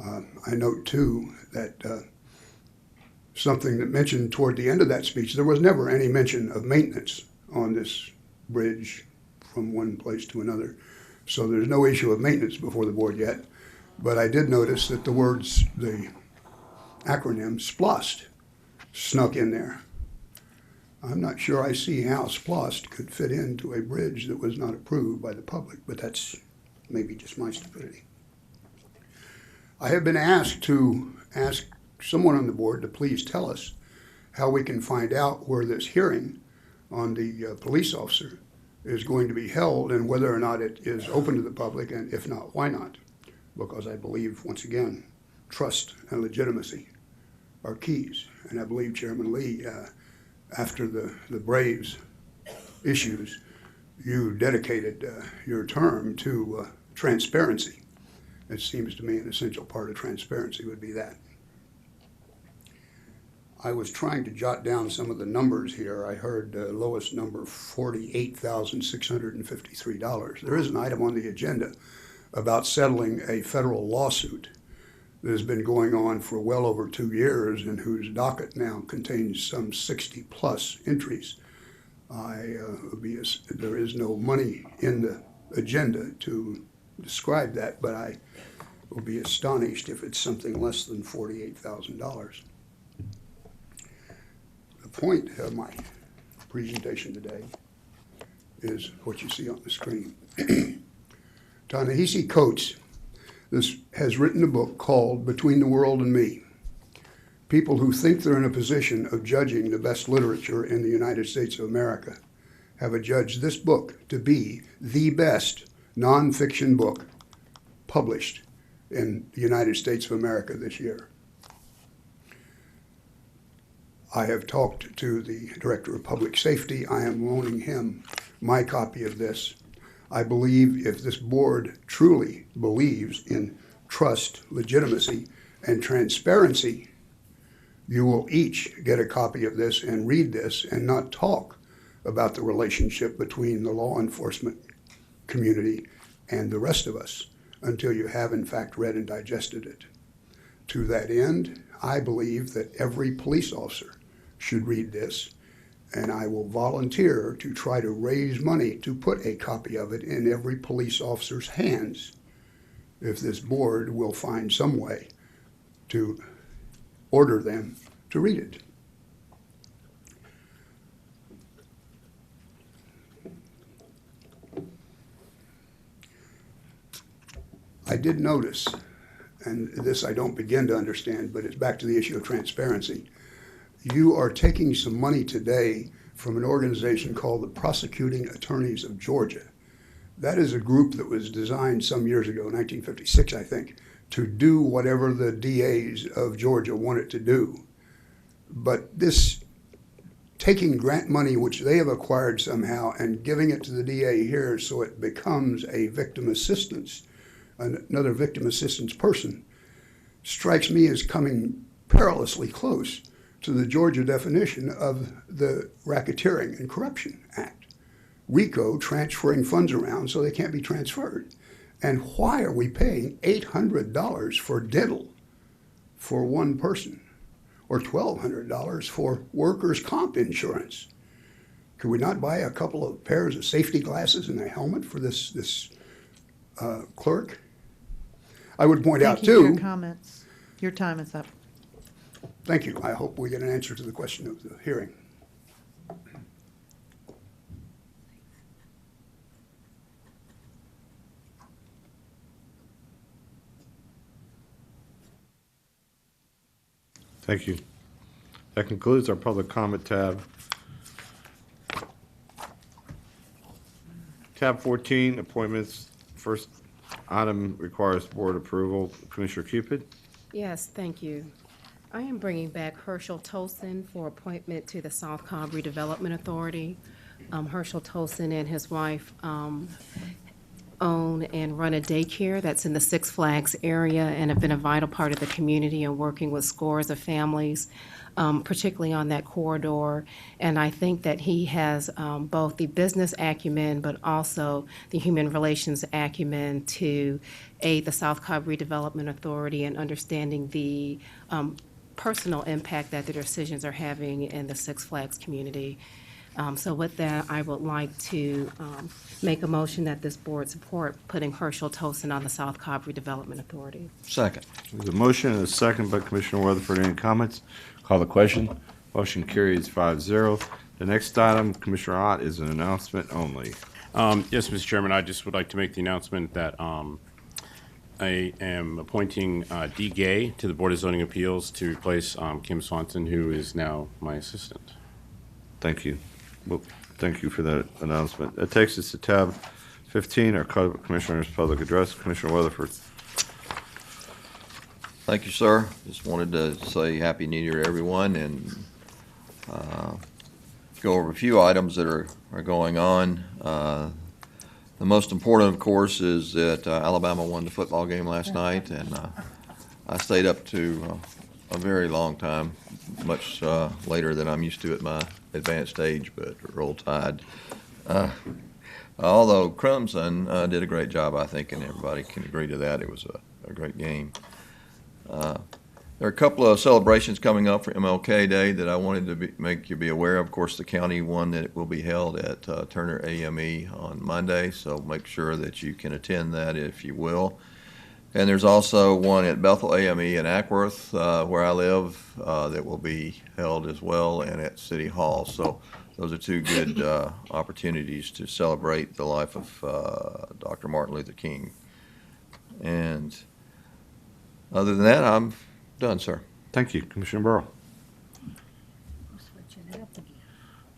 I note, too, that something that mentioned toward the end of that speech, there was never any mention of maintenance on this bridge from one place to another. So there's no issue of maintenance before the board yet. But I did notice that the words, the acronym SPLOST, snuck in there. I'm not sure I see how SPLOST could fit into a bridge that was not approved by the public, but that's maybe just my stupidity. I have been asked to ask someone on the board to please tell us how we can find out where this hearing on the police officer is going to be held and whether or not it is open to the public, and if not, why not? Because I believe, once again, trust and legitimacy are keys. And I believe, Chairman Lee, after the Braves issues, you dedicated your term to transparency. It seems to me an essential part of transparency would be that. I was trying to jot down some of the numbers here. I heard the lowest number, $48,653. There is an item on the agenda about settling a federal lawsuit that has been going on for well over 2 years and whose docket now contains some 60-plus entries. There is no money in the agenda to describe that, but I will be astonished if it's something less than $48,000. The point of my presentation today is what you see on the screen. Ta-Nehisi Coates has written a book called Between the World and Me. People who think they're in a position of judging the best literature in the United States of America have adjudged this book to be the best nonfiction book published in the United States of America this year. I have talked to the Director of Public Safety. I am loaning him my copy of this. I believe if this board truly believes in trust, legitimacy, and transparency, you will each get a copy of this and read this and not talk about the relationship between the law enforcement community and the rest of us until you have in fact read and digested it. To that end, I believe that every police officer should read this, and I will volunteer to try to raise money to put a copy of it in every police officer's hands if this board will find some way to order them to read it. I did notice, and this I don't begin to understand, but it's back to the issue of transparency. You are taking some money today from an organization called the Prosecuting Attorneys of Georgia. That is a group that was designed some years ago, 1956, I think, to do whatever the DAs of Georgia wanted to do. But this taking grant money which they have acquired somehow and giving it to the DA here so it becomes a victim assistance, another victim assistance person, strikes me as coming perilously close to the Georgia definition of the Racketeering and Corruption Act. RICO, transferring funds around so they can't be transferred. And why are we paying $800 for dental for one person, or $1,200 for workers' comp insurance? Could we not buy a couple of pairs of safety glasses and a helmet for this clerk? I would point out Thank you for too. your comments. Your time is up. Thank you. I hope we get an answer to the question of the hearing. Thank you. That concludes our public comment tab. Tab 14, appointments. First item requires board approval. Commissioner Cupid? Yes, thank you. I am bringing back Herschel Tolson for appointment to the South Cobb Redevelopment Authority. Herschel Tolson and his wife own and run a daycare that's in the Six Flags area and have been a vital part of the community and working with scores of families, particularly on that corridor. And I think that he has both the business acumen but also the human relations acumen to aid the South Cobb Redevelopment Authority in understanding the personal impact that their decisions are having in the Six Flags community. So with that, I would like to make a motion that this board support putting Herschel Tolson on the South Cobb Redevelopment Authority. Second. There's a motion and a second by Commissioner Weatherford. Any comments? Call the question. Motion carries 5-0. The next item, Commissioner Ott, is an announcement only. Yes, Mr. Chairman, I just would like to make the announcement that I am appointing Dee Gay to the Board of Zoning Appeals to replace Kim Swanson, who is now my assistant. Thank you. Well, thank you for that announcement. That takes us to tab 15, our Commissioner's Public Address. Commissioner Weatherford. Thank you, sir. Just wanted to say Happy New Year to everyone and go over a few items that are going on. The most important, of course, is that Alabama won the football game last night, and I stayed up to a very long time, much later than I'm used to at my advanced age, but Roll Tide. Although Crimson did a great job, I think, and everybody can agree to that. It was a great game. There are a couple of celebrations coming up for MLK Day that I wanted to make you be aware of. Of course, the county one that will be held at Turner AME on Monday, so make sure that you can attend that if you will. And there's also one at Bethel AME in Ackworth, where I live, that will be held as well, and at City Hall. So those are two good opportunities to celebrate the life of Dr. Martin Luther King. And other than that, I'm done, sir. Thank you, Commissioner Burrow.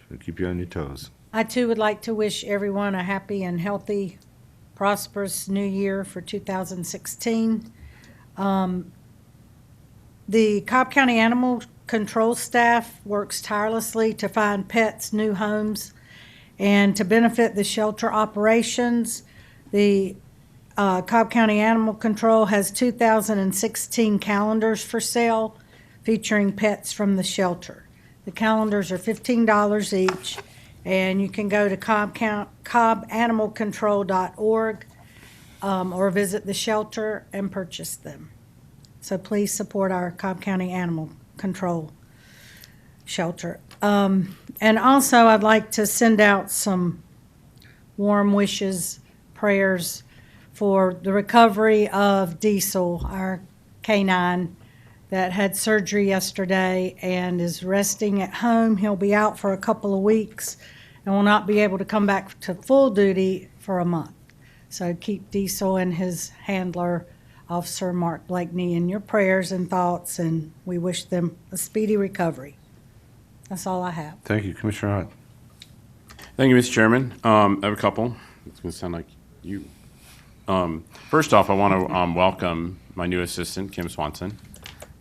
Should keep you on your toes. I too would like to wish everyone a happy and healthy, prosperous new year for 2016. The Cobb County Animal Control staff works tirelessly to find pets new homes and to benefit the shelter operations. The Cobb County Animal Control has 2016 calendars for sale featuring pets from the shelter. The calendars are $15 each, and you can go to cobbanimalcontrol.org or visit the shelter and purchase them. So please support our Cobb County Animal Control shelter. And also, I'd like to send out some warm wishes, prayers for the recovery of Diesel, our canine that had surgery yesterday and is resting at home. He'll be out for a couple of weeks and will not be able to come back to full duty for a month. So keep Diesel and his handler, Officer Mark Blakeney, in your prayers and thoughts, and we wish them a speedy recovery. That's all I have. Thank you, Commissioner Hunt. Thank you, Mr. Chairman. I have a couple. It's going to sound like you. First off, I want to welcome my new assistant, Kim Swanson.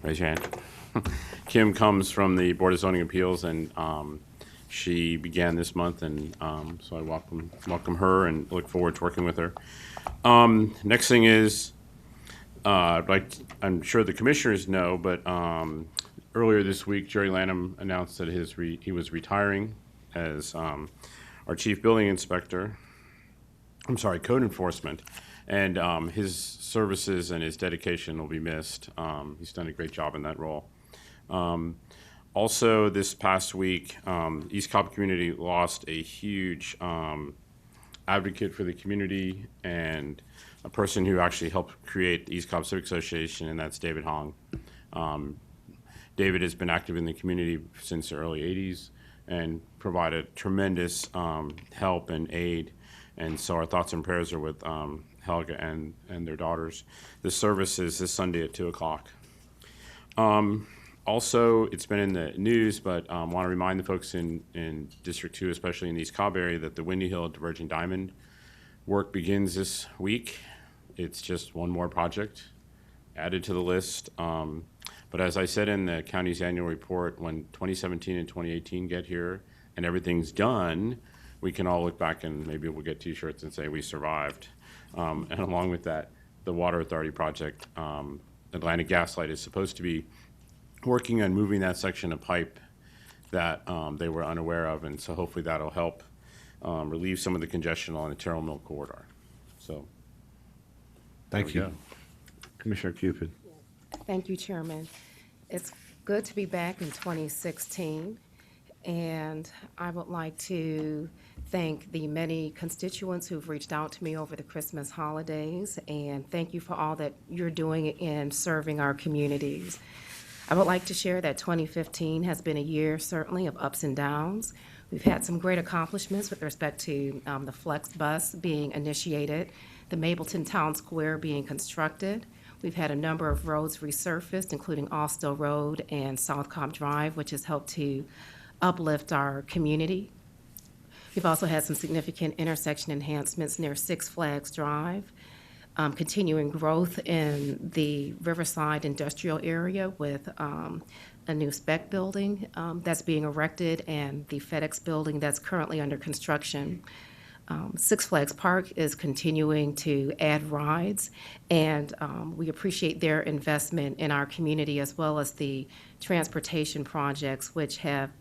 Raise your hand. Kim comes from the Board of Zoning Appeals and She began this month, and so I welcome her and look forward to working with her. Next thing is, I'm sure the commissioners know, but earlier this week, Jerry Lanham announced that he was retiring as our chief building inspector. Code enforcement, and his services and his dedication will be missed. He's done a great job in that role. Also, this past week, East Cobb community lost a huge advocate for the community and a person who actually helped create the East Cobb Civic Association, and that's David Hong. David has been active in the community since the early 80s and provided tremendous help and aid. And so our thoughts and prayers are with Helga and their daughters. The service is this Sunday at 2 o'clock. Also, it's been in the news, but I want to remind the folks in District 2, especially in the East Cobb area, that the Windy Hill Diverging Diamond work begins this week. It's just one more project added to the list. But as I said in the county's annual report, when 2017 and 2018 get here and everything's done, we can all look back and maybe we'll get T-shirts and say we survived. And along with that, the Water Authority project, Atlantic Gas Light is supposed to be working on moving that section of pipe that they were unaware of, and so hopefully that'll help relieve some of the congestion on the Terrell Mill corridor. So, Thank you. Commissioner Cupid. Thank you, Chairman. It's good to be back in 2016, and I would like to thank the many constituents who've reached out to me over the Christmas holidays, and thank you for all that you're doing in serving our communities. I would like to share that 2015 has been a year certainly of ups and downs. We've had some great accomplishments with respect to the Flex Bus being initiated, the Mableton Town Square being constructed. We've had a number of roads resurfaced, including Austell Road and South Cobb Drive, which has helped to uplift our community. We've also had some significant intersection enhancements near Six Flags Drive, continuing growth in the Riverside industrial area with a new spec building that's being erected and the FedEx building that's currently under construction. Six Flags Park is continuing to add rides, and we appreciate their investment in our community as well as the transportation projects which have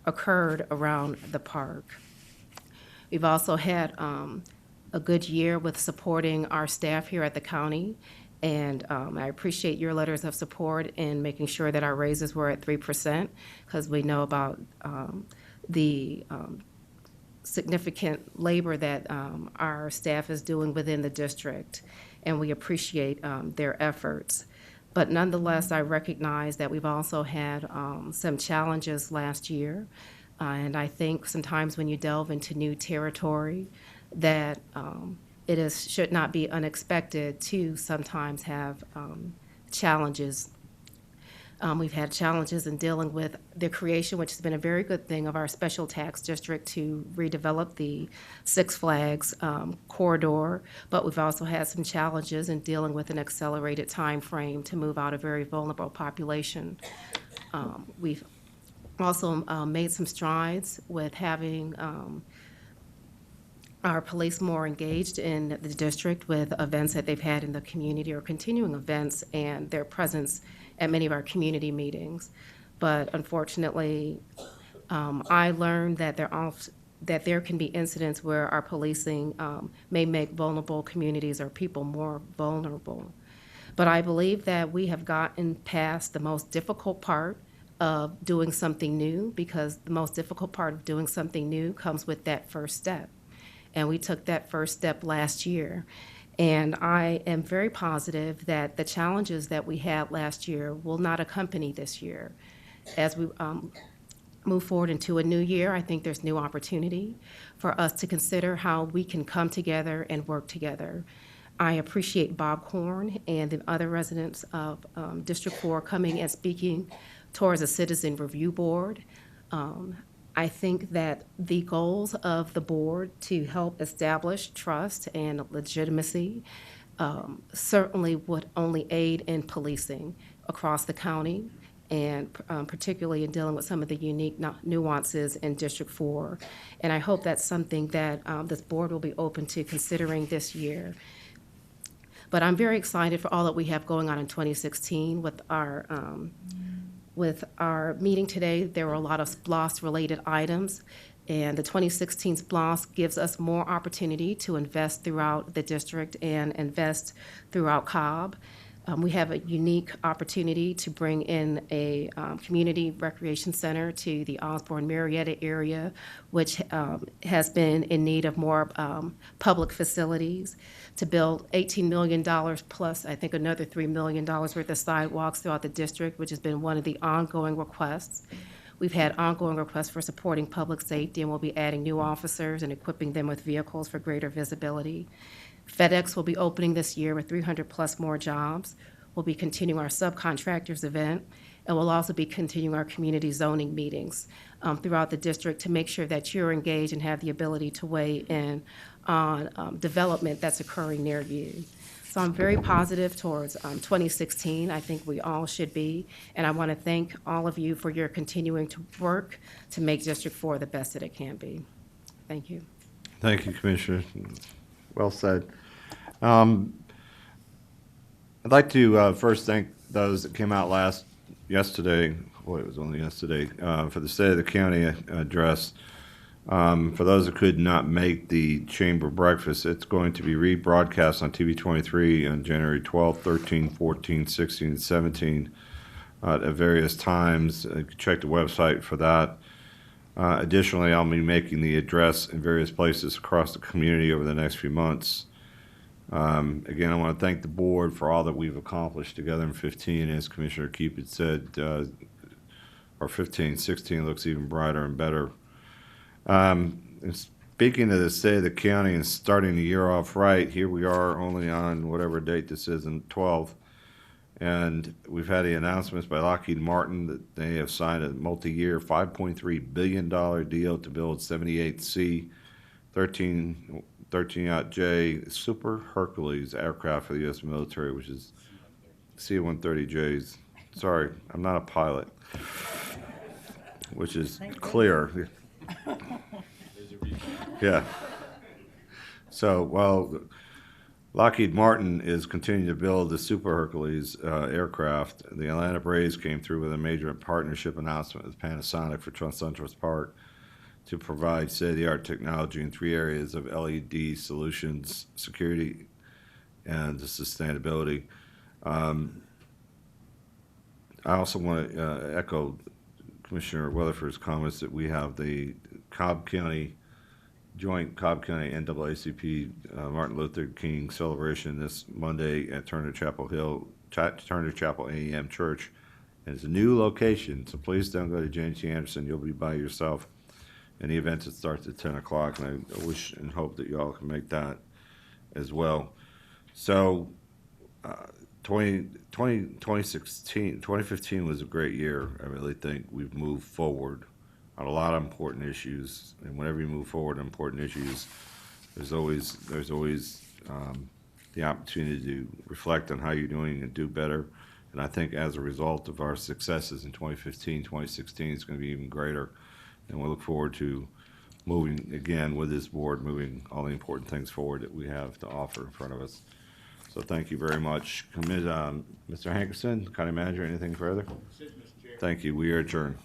occurred around the park. We've also had a good year with supporting our staff here at the county, and I appreciate your letters of support in making sure that our raises were at 3%, because we know about the significant labor that our staff is doing within the district, and we appreciate their efforts. But nonetheless, I recognize that we've also had some challenges last year, and I think sometimes when you delve into new territory, that should not be unexpected to sometimes have challenges. We've had challenges in dealing with the creation, which has been a very good thing, of our special tax district to redevelop the Six Flags corridor, but we've also had some challenges in dealing with an accelerated time frame to move out a very vulnerable population. We've also made some strides with having our police more engaged in the district with events that they've had in the community or continuing events and their presence at many of our community meetings. But unfortunately, I learned that there can be incidents where our policing may make vulnerable communities or people more vulnerable. But I believe that we have gotten past the most difficult part of doing something new, because the most difficult part of doing something new comes with that first step. And we took that first step last year. And I am very positive that the challenges that we had last year will not accompany this year. As we move forward into a new year, I think there's new opportunity for us to consider how we can come together and work together. I appreciate Bob Horn and the other residents of District 4 coming and speaking towards a citizen review board. I think that the goals of the board to help establish trust and legitimacy certainly would only aid in policing across the county and particularly in dealing with some of the unique nuances in District 4. And I hope that's something that this board will be open to considering this year. But I'm very excited for all that we have going on in 2016 with our meeting today. There were a lot of SPLOST-related items, and the 2016 SPLOST gives us more opportunity to invest throughout the district and invest throughout Cobb. We have a unique opportunity to bring in a community recreation center to the Osborne-Marietta area, which has been in need of more public facilities, to build $18 million plus, I think, another $3 million worth of sidewalks throughout the district, which has been one of the ongoing requests. We've had ongoing requests for supporting public safety, and we'll be adding new officers and equipping them with vehicles for greater visibility. FedEx will be opening this year with 300 plus more jobs. We'll be continuing our subcontractors event, and we'll also be continuing our community zoning meetings throughout the district to make sure that you're engaged and have the ability to weigh in on development that's occurring near you. So I'm very positive towards 2016. I think we all should be, and I want to thank all of you for your continuing to work to make District 4 the best that it can be. Thank you. Thank you, Commissioner. Well said. I'd like to first thank those that came out yesterday, boy, it was only yesterday, for the State of the County address. For those that could not make the chamber breakfast, it's going to be rebroadcast on TV 23 on January 12, 13, 14, 16, and 17 at various times. You can check the website for that. Additionally, I'll be making the address in various places across the community over the next few months. Again, I want to thank the board for all that we've accomplished together in 15. As Commissioner Cobb had said, or 15, 16 looks even brighter and better. And speaking of the state of the county and starting the year off right, here we are only on whatever date this is, in 12th. And we've had the announcements by Lockheed Martin that they have signed a multi-year $5.3 billion deal to build 78C, 13-J Super Hercules aircraft for the U.S. military, which is C-130Js. Sorry, I'm not a pilot, which is clear. Yeah. So, well, Lockheed Martin is continuing to build the Super Hercules aircraft. The Atlanta Braves came through with a major partnership announcement with Panasonic for SunTrust Park to provide state-of-the-art technology in 3 areas of LED solutions, security, and sustainability. I also want to echo Commissioner Weatherford's comments that we have the Cobb County joint Cobb County NAACP Martin Luther King celebration this Monday at Turner Chapel AEM Church. And it's a new location, so please don't go to James T. Anderson. You'll be by yourself. And the event starts at 10 o'clock, and I wish and hope that you all can make that as well. So 2015 was a great year. I really think we've moved forward on a lot of important issues, and whenever you move forward on important issues, there's always the opportunity to reflect on how you're doing and do better. And I think as a result of our successes in 2015, 2016 is going to be even greater. And we look forward to moving again with this board, moving all the important things forward that we have to offer in front of us. So thank you very much. Mr. Hankerson, County Manager, anything further? Thank you. We are adjourned.